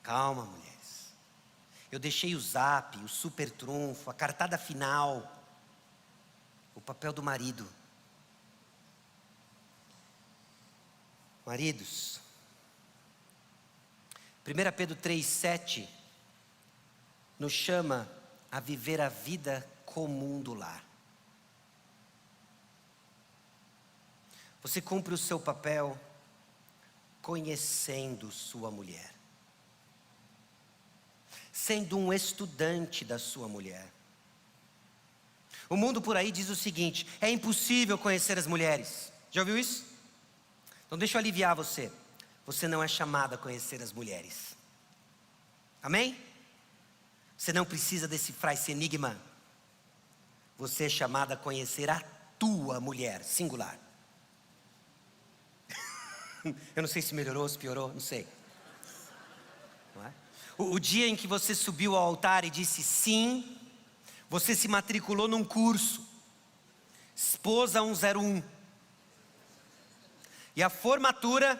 Calma, mulheres. Eu deixei o zap, o super trunfo, a cartada final, o papel do marido. Maridos, 1 Pedro 3,7 nos chama a viver a vida comum do lar. Você cumpre o seu papel conhecendo sua mulher, sendo um estudante da sua mulher. O mundo por aí diz o seguinte: é impossível conhecer as mulheres. Já ouviu isso? Então deixa eu aliviar você. Você não é chamado a conhecer as mulheres. Amém? Você não precisa decifrar esse enigma. Você é chamado a conhecer a tua mulher, singular. Eu não sei se melhorou, se piorou, não sei. Não é? O dia em que você subiu ao altar e disse sim, você se matriculou num curso, Esposa 101. E a formatura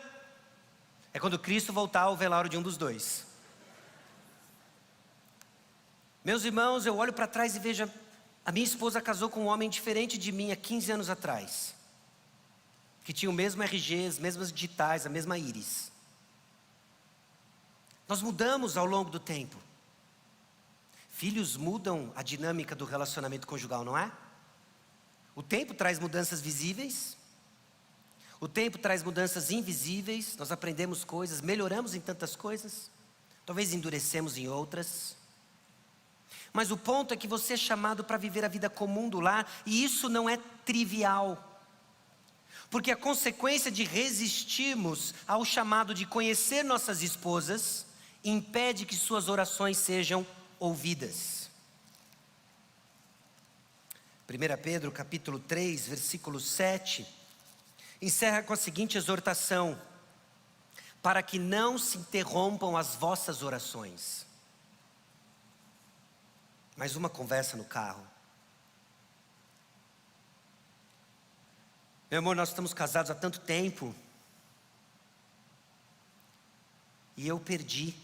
é quando Cristo voltar ao velório de um dos dois. Meus irmãos, eu olho para trás e vejo, a minha esposa casou com um homem diferente de mim há 15 anos atrás, que tinha o mesmo RG, as mesmas digitais, a mesma íris. Nós mudamos ao longo do tempo. Filhos mudam a dinâmica do relacionamento conjugal, não é? O tempo traz mudanças visíveis, o tempo traz mudanças invisíveis. Nós aprendemos coisas, melhoramos em tantas coisas, talvez endurecemos em outras. Mas o ponto é que você é chamado para viver a vida comum do lar, e isso não é trivial. Porque a consequência de resistirmos ao chamado de conhecer nossas esposas impede que suas orações sejam ouvidas. 1 Pedro capítulo 3, versículo 7, encerra com a seguinte exortação: para que não se interrompam as vossas orações. Mais uma conversa no carro. Meu amor, nós estamos casados há tanto tempo, e eu perdi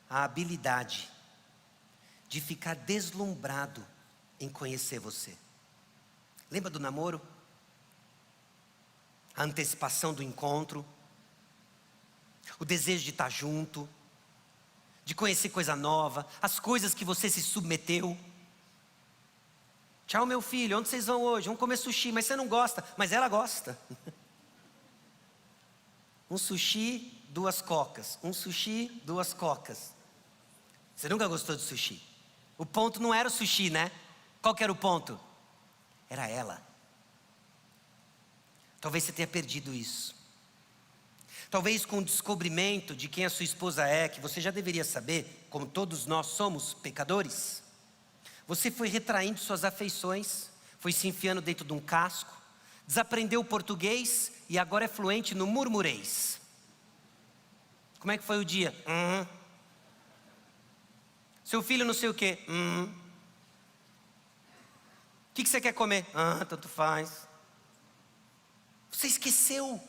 a habilidade de ficar deslumbrado em conhecer você. Lembra do namoro? A antecipação do encontro, o desejo de estar junto, de conhecer coisa nova, as coisas que você se submeteu. Tchau, meu filho, onde vocês vão hoje? Vamos comer sushi, mas você não gosta, mas ela gosta. Um sushi, 2 cocas. Um sushi, 2 cocas. Você nunca gostou de sushi? O ponto não era o sushi, né? Qual que era o ponto? Era ela. Talvez você tenha perdido isso. Talvez com o descobrimento de quem a sua esposa é, que você já deveria saber, como todos nós somos pecadores, você foi retraindo suas afeições, foi se enfiando dentro de um casco, desaprendeu o português e agora é fluente no murmureis. Como é que foi o dia? Seu filho não sei o quê. O que você quer comer? Tanto faz. Você esqueceu.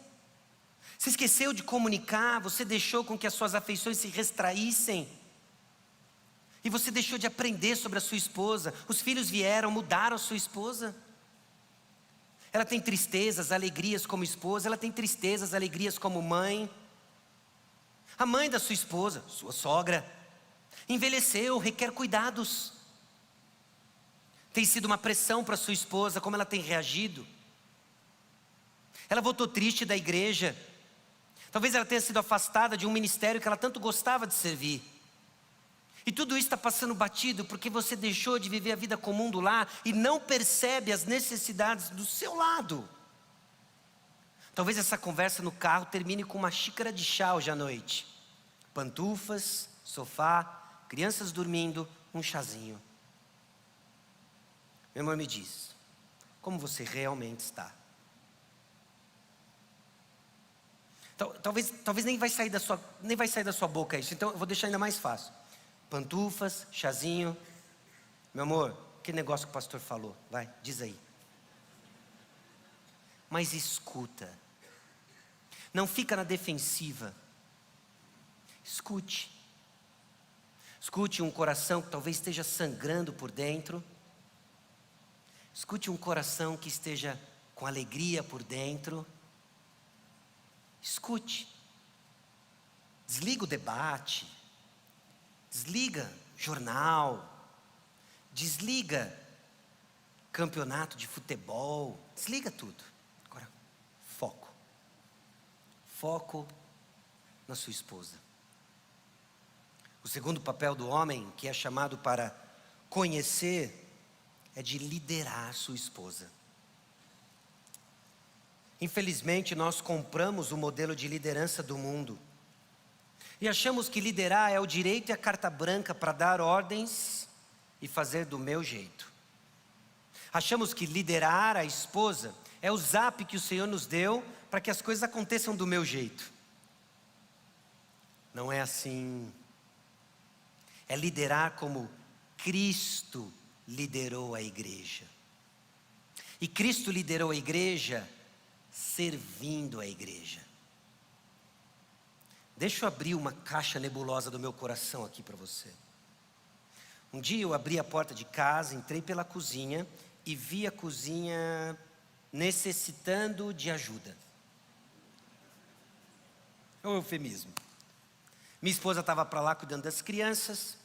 Você esqueceu de comunicar, você deixou com que as suas afeições se restraíssem. E você deixou de aprender sobre a sua esposa. Os filhos vieram, mudaram a sua esposa. Ela tem tristezas, alegrias como esposa, ela tem tristezas, alegrias como mãe. A mãe da sua esposa, sua sogra, envelheceu, requer cuidados. Tem sido uma pressão para sua esposa, como ela tem reagido. Ela voltou triste da igreja. Talvez ela tenha sido afastada de um ministério que ela tanto gostava de servir. E tudo isso está passando batido porque você deixou de viver a vida comum do lar e não percebe as necessidades do seu lado. Talvez essa conversa no carro termine com uma xícara de chá hoje à noite. Pantufas, sofá, crianças dormindo, um chazinho. Meu amor, me diz, como você realmente está? Talvez nem vai sair da sua boca isso, então eu vou deixar ainda mais fácil. Pantufas, chazinho. Meu amor, que negócio que o pastor falou? Vai, diz aí. Mas escuta. Não fica na defensiva. Escute. Escute um coração que talvez esteja sangrando por dentro. Escute um coração que esteja com alegria por dentro. Escute. Desliga o debate. Desliga jornal. Desliga campeonato de futebol. Desliga tudo. Agora, foco. Foco na sua esposa. O segundo papel do homem, que é chamado para conhecer, é de liderar sua esposa. Infelizmente, nós compramos o modelo de liderança do mundo e achamos que liderar é o direito e a carta branca para dar ordens e fazer do meu jeito. Achamos que liderar a esposa é o zap que o Senhor nos deu para que as coisas aconteçam do meu jeito. Não é assim. É liderar como Cristo liderou a igreja. E Cristo liderou a igreja servindo a igreja. Deixa eu abrir uma caixa nebulosa do meu coração aqui para você. Um dia eu abri a porta de casa, entrei pela cozinha e vi a cozinha necessitando de ajuda. É um eufemismo. Minha esposa estava para lá cuidando das crianças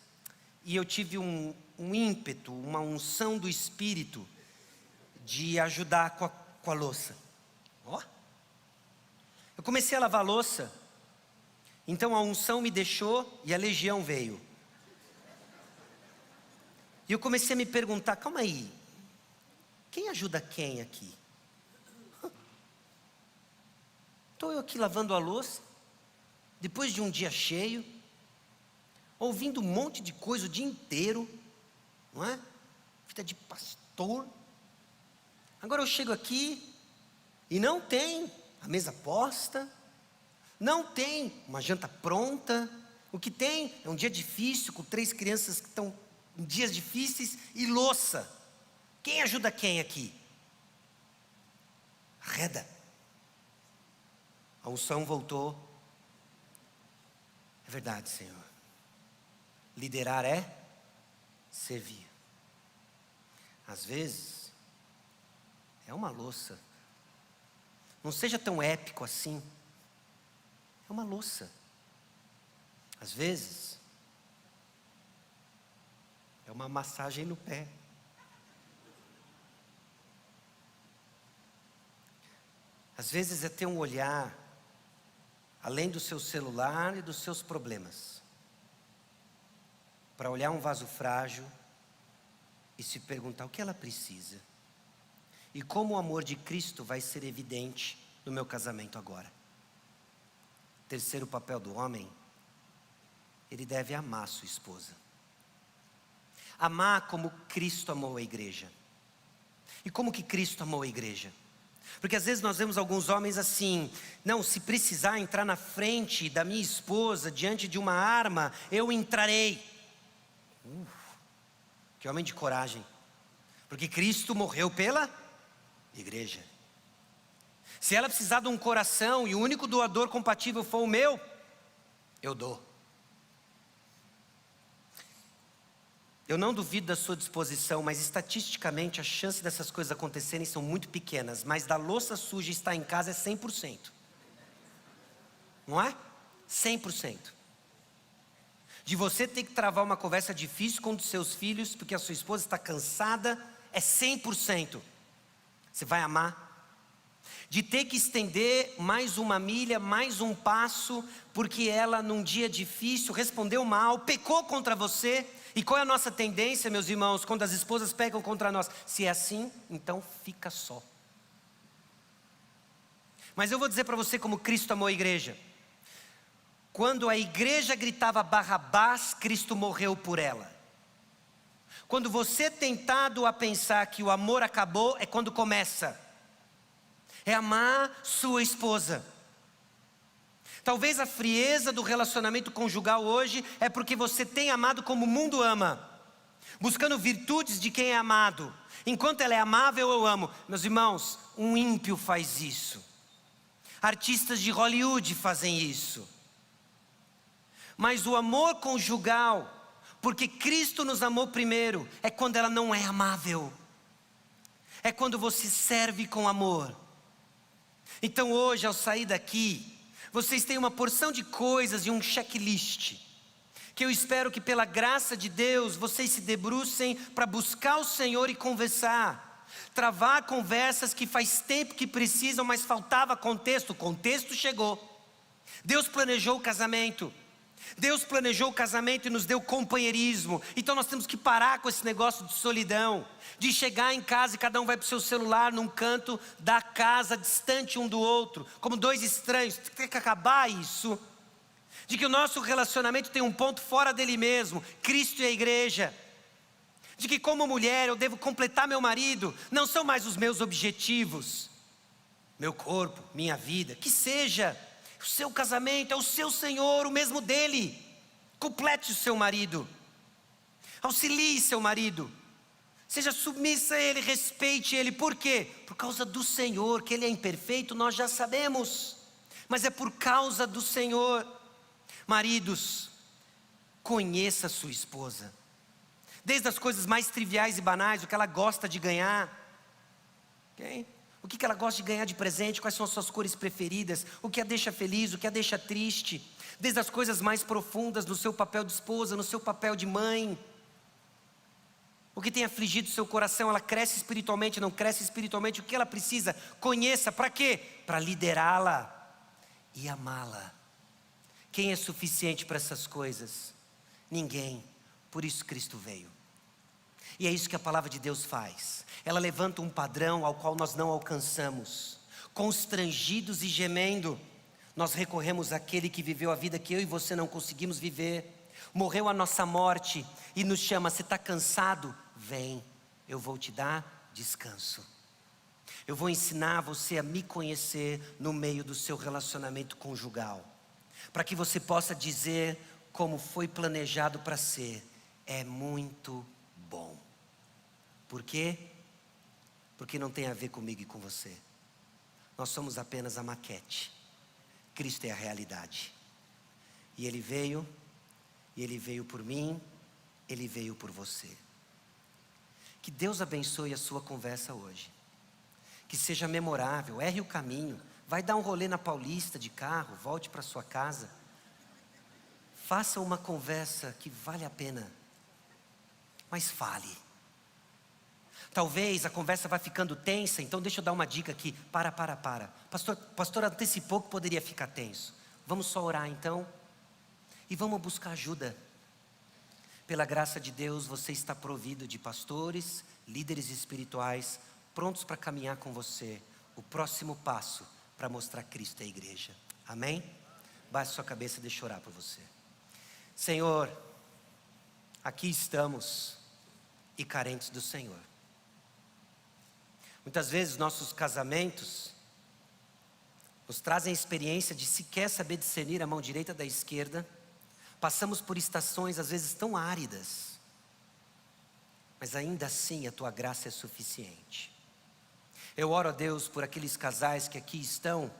e eu tive um ímpeto, uma unção do Espírito de ajudar com a louça. Eu comecei a lavar a louça, então a unção me deixou e a legião veio. E eu comecei a me perguntar, calma aí, quem ajuda quem aqui? Estou eu aqui lavando a louça, depois de um dia cheio, ouvindo um monte de coisa o dia inteiro, não é? Vida de pastor. Agora eu chego aqui e não tem a mesa posta, não tem uma janta pronta. O que tem é um dia difícil, com 3 crianças que estão em dias difíceis e louça. Quem ajuda quem aqui? Arreda. A unção voltou. É verdade, Senhor. Liderar é servir. Às vezes, é uma louça. Não seja tão épico assim. É uma louça. Às vezes, é uma massagem no pé. Às vezes é ter um olhar além do seu celular e dos seus problemas, para olhar um vaso frágil e se perguntar o que ela precisa e como o amor de Cristo vai ser evidente no meu casamento agora. Terceiro papel do homem, ele deve amar sua esposa. Amar como Cristo amou a igreja. E como que Cristo amou a igreja? Porque às vezes nós vemos alguns homens assim: não, se precisar entrar na frente da minha esposa, diante de uma arma, eu entrarei. Que homem de coragem. Porque Cristo morreu pela igreja. Se ela precisar de um coração e o único doador compatível for o meu, eu dou. Eu não duvido da sua disposição, mas estatisticamente as chances dessas coisas acontecerem são muito pequenas. Mas da louça suja estar em casa é 100%. Não é? 100%. De você ter que travar uma conversa difícil com um dos seus filhos, porque a sua esposa está cansada, é 100%. Você vai amar. De ter que estender mais uma milha, mais um passo, porque ela num dia difícil respondeu mal, pecou contra você. E qual é a nossa tendência, meus irmãos, quando as esposas pecam contra nós? Se é assim, então fica só. Mas eu vou dizer para você como Cristo amou a igreja. Quando a igreja gritava Barrabás, Cristo morreu por ela. Quando você tentado a pensar que o amor acabou, é quando começa. É amar sua esposa. Talvez a frieza do relacionamento conjugal hoje é porque você tem amado como o mundo ama, buscando virtudes de quem é amado. Enquanto ela é amável, eu amo. Meus irmãos, um ímpio faz isso. Artistas de Hollywood fazem isso. Mas o amor conjugal, porque Cristo nos amou primeiro, é quando ela não é amável. É quando você serve com amor. Então hoje, ao sair daqui, vocês têm uma porção de coisas e um checklist, que eu espero que pela graça de Deus, vocês se debrucem para buscar o Senhor e conversar. Travar conversas que faz tempo que precisam, mas faltava contexto. O contexto chegou. Deus planejou o casamento. Deus planejou o casamento e nos deu companheirismo. Então nós temos que parar com esse negócio de solidão, de chegar em casa e cada um vai para o seu celular num canto da casa, distante um do outro, como dois estranhos. Tem que acabar isso. De que o nosso relacionamento tem um ponto fora dele mesmo, Cristo e a igreja. De que como mulher eu devo completar meu marido, não são mais os meus objetivos, meu corpo, minha vida, que seja. O seu casamento é o seu Senhor, o mesmo dele. Complete o seu marido. Auxilie seu marido. Seja submissa a ele, respeite ele. Por quê? Por causa do Senhor, que ele é imperfeito, nós já sabemos. Mas é por causa do Senhor. Maridos, conheça sua esposa. Desde as coisas mais triviais e banais, o que ela gosta de ganhar. Ok? O que ela gosta de ganhar de presente, quais são as suas cores preferidas, o que a deixa feliz, o que a deixa triste. Desde as coisas mais profundas no seu papel de esposa, no seu papel de mãe. O que tem afligido seu coração, ela cresce espiritualmente, não cresce espiritualmente, o que ela precisa? Conheça, para quê? Para liderá-la e amá-la. Quem é suficiente para essas coisas? Ninguém, por isso Cristo veio. E é isso que a palavra de Deus faz. Ela levanta um padrão ao qual nós não alcançamos. Constrangidos e gemendo, nós recorremos àquele que viveu a vida que eu e você não conseguimos viver. Morreu a nossa morte e nos chama: você está cansado? Vem, eu vou te dar descanso. Eu vou ensinar você a me conhecer no meio do seu relacionamento conjugal. Para que você possa dizer como foi planejado para ser: é muito bom. Por quê? Porque não tem a ver comigo e com você. Nós somos apenas a maquete. Cristo é a realidade. E Ele veio por mim, Ele veio por você. Que Deus abençoe a sua conversa hoje. Que seja memorável, erre o caminho. Vai dar um rolê na Paulista de carro, volte para sua casa. Faça uma conversa que vale a pena. Mas fale. Talvez a conversa vá ficando tensa, então deixa eu dar uma dica aqui. Para. Pastor antecipou que poderia ficar tenso. Vamos só orar então? E vamos buscar ajuda. Pela graça de Deus, você está provido de pastores, líderes espirituais, prontos para caminhar com você. O próximo passo para mostrar Cristo à igreja. Amém? Baixe sua cabeça e deixa eu orar por você. Senhor, aqui estamos e carentes do Senhor. Muitas vezes nossos casamentos nos trazem a experiência de sequer saber discernir a mão direita da esquerda. Passamos por estações às vezes tão áridas, mas ainda assim a tua graça é suficiente. Eu oro a Deus por aqueles casais que aqui estão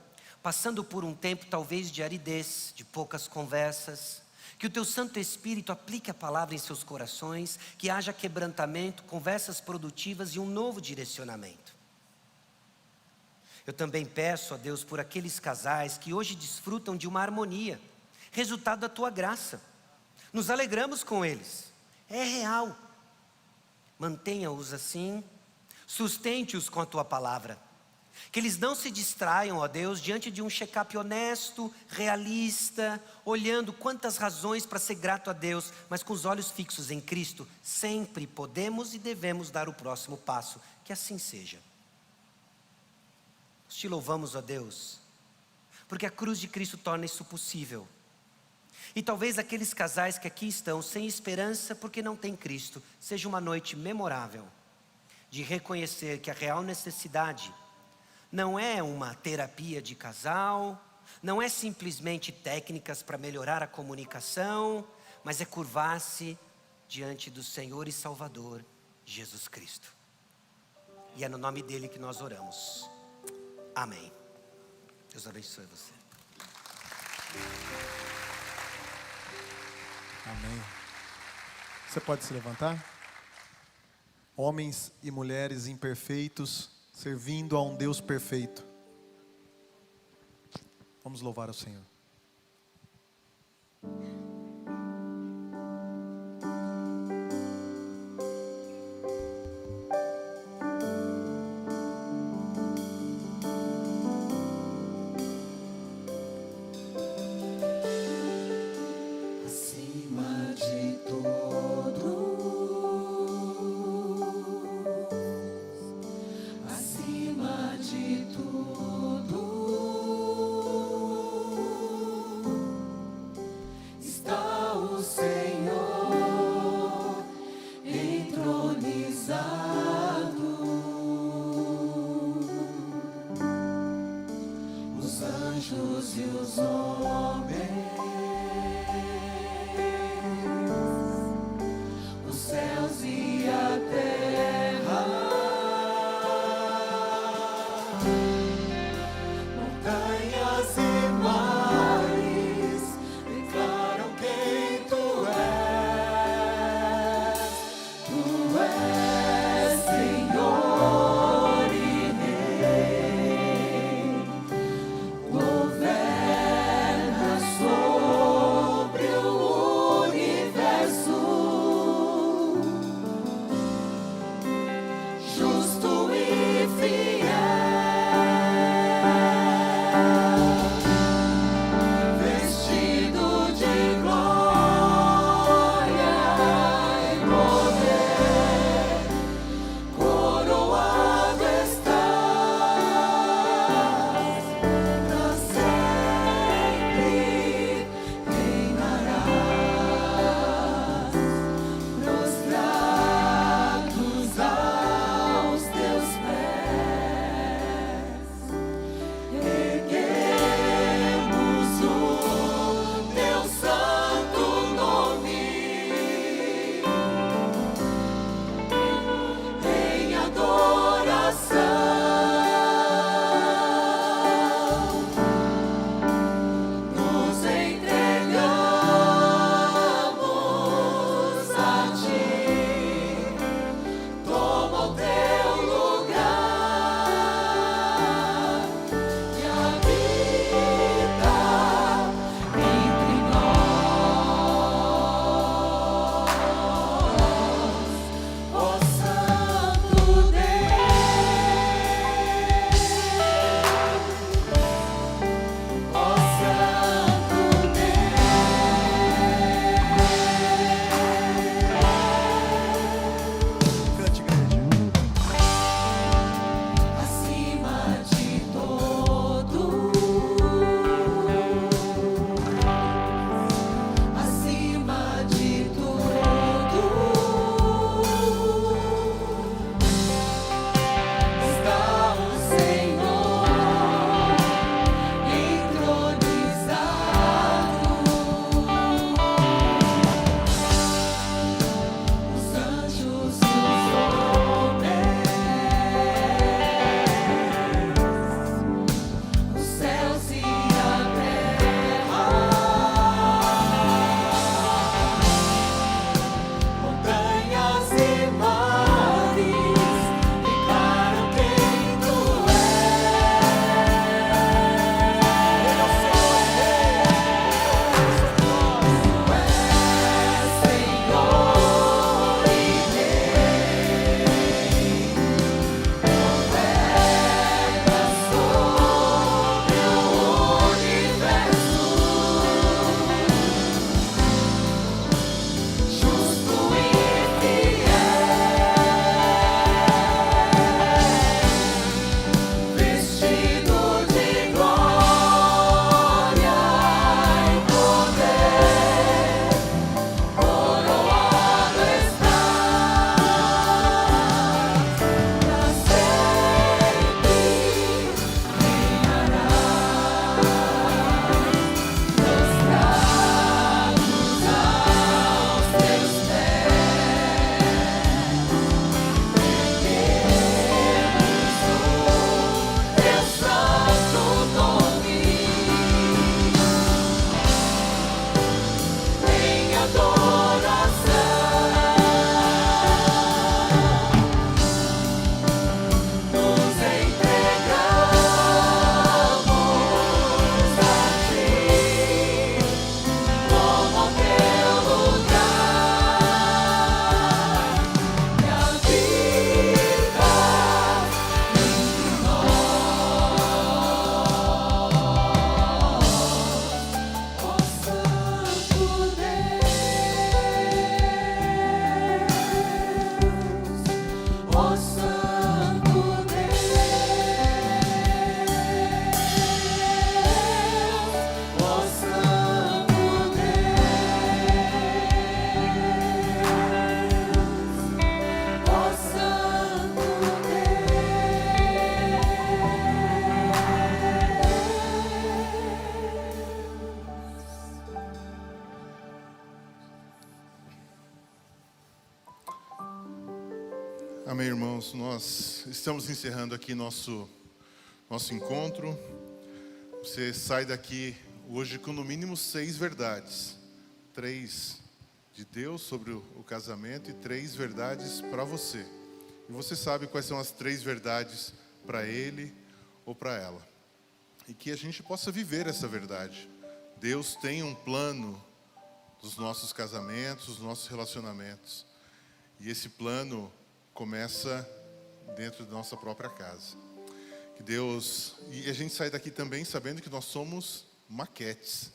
passando por um tempo talvez de aridez, de poucas conversas, que o teu Santo Espírito aplique a palavra em seus corações, que haja quebrantamento, conversas produtivas e um novo direcionamento. Eu também peço a Deus por aqueles casais que hoje desfrutam de uma harmonia, resultado da tua graça. Nos alegramos com eles, é real. Mantenha-os assim, sustente-os com a tua palavra. Que eles não se distraiam, ó Deus, diante de um check-up honesto, realista, olhando quantas razões para ser grato a Deus, mas com os olhos fixos em Cristo. Sempre podemos e devemos dar o próximo passo, que assim seja. Nós te louvamos, ó Deus, porque a cruz de Cristo torna isso possível. E talvez aqueles casais que aqui estão sem esperança porque não têm Cristo, seja uma noite memorável de reconhecer que a real necessidade não é uma terapia de casal, não é simplesmente técnicas para melhorar a comunicação, mas é curvar-se diante do Senhor e Salvador, Jesus Cristo. E é no nome dele que nós oramos. Amém. Deus abençoe você. Amém. Você pode se levantar? Homens e mulheres imperfeitos, servindo a um Deus perfeito. Vamos louvar o Senhor. Acima de tudo, acima de tudo, Amém, irmãos. Nós estamos encerrando aqui nosso encontro. Você sai daqui hoje com no mínimo 6 verdades. 3 de Deus sobre o casamento e 3 verdades para você. E você sabe quais são as 3 verdades para ele ou para ela. E que a gente possa viver essa verdade. Deus tem um plano dos nossos casamentos, dos nossos relacionamentos. E esse plano começa dentro da nossa própria casa. Que Deus... E a gente sai daqui também sabendo que nós somos maquetes.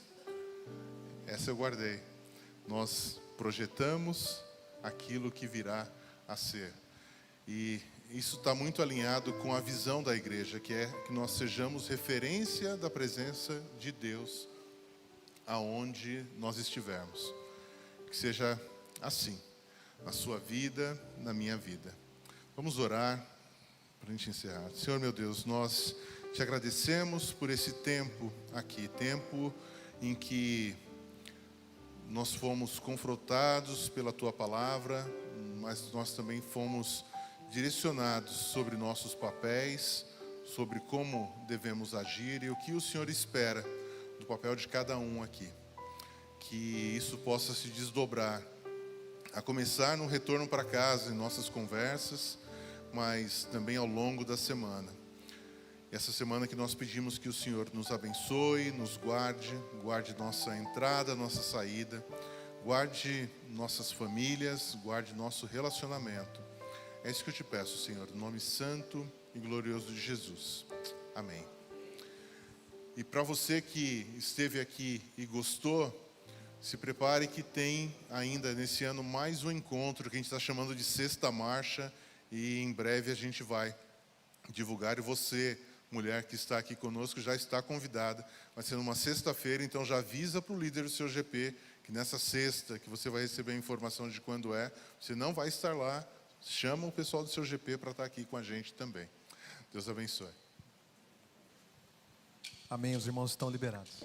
Essa eu guardei. Nós projetamos aquilo que virá a ser. E isso está muito alinhado com a visão da igreja, que é que nós sejamos referência da presença de Deus aonde nós estivermos. Que seja assim, na sua vida, na minha vida. Vamos orar para a gente encerrar. Senhor meu Deus, nós te agradecemos por esse tempo aqui, tempo em que nós fomos confrontados pela tua palavra, mas nós também fomos direcionados sobre nossos papéis, sobre como devemos agir e o que o Senhor espera do papel de cada um aqui. Que isso possa se desdobrar, a começar no retorno para casa, em nossas conversas, mas também ao longo da semana. Essa semana que nós pedimos que o Senhor nos abençoe, nos guarde, guarde nossa entrada, nossa saída, guarde nossas famílias, guarde nosso relacionamento. É isso que eu te peço, Senhor, no nome santo e glorioso de Jesus. Amém. E para você que esteve aqui e gostou, se prepare que tem ainda nesse ano mais um encontro que a gente está chamando de Sexta Marcha e em breve a gente vai divulgar. E você, mulher que está aqui conosco, já está convidada. Vai ser numa sexta-feira, então já avisa para o líder do seu GP que nessa sexta que você vai receber a informação de quando é. Você não vai estar lá, chama o pessoal do seu GP para estar aqui com a gente também. Deus abençoe. Amém, os irmãos estão liberados.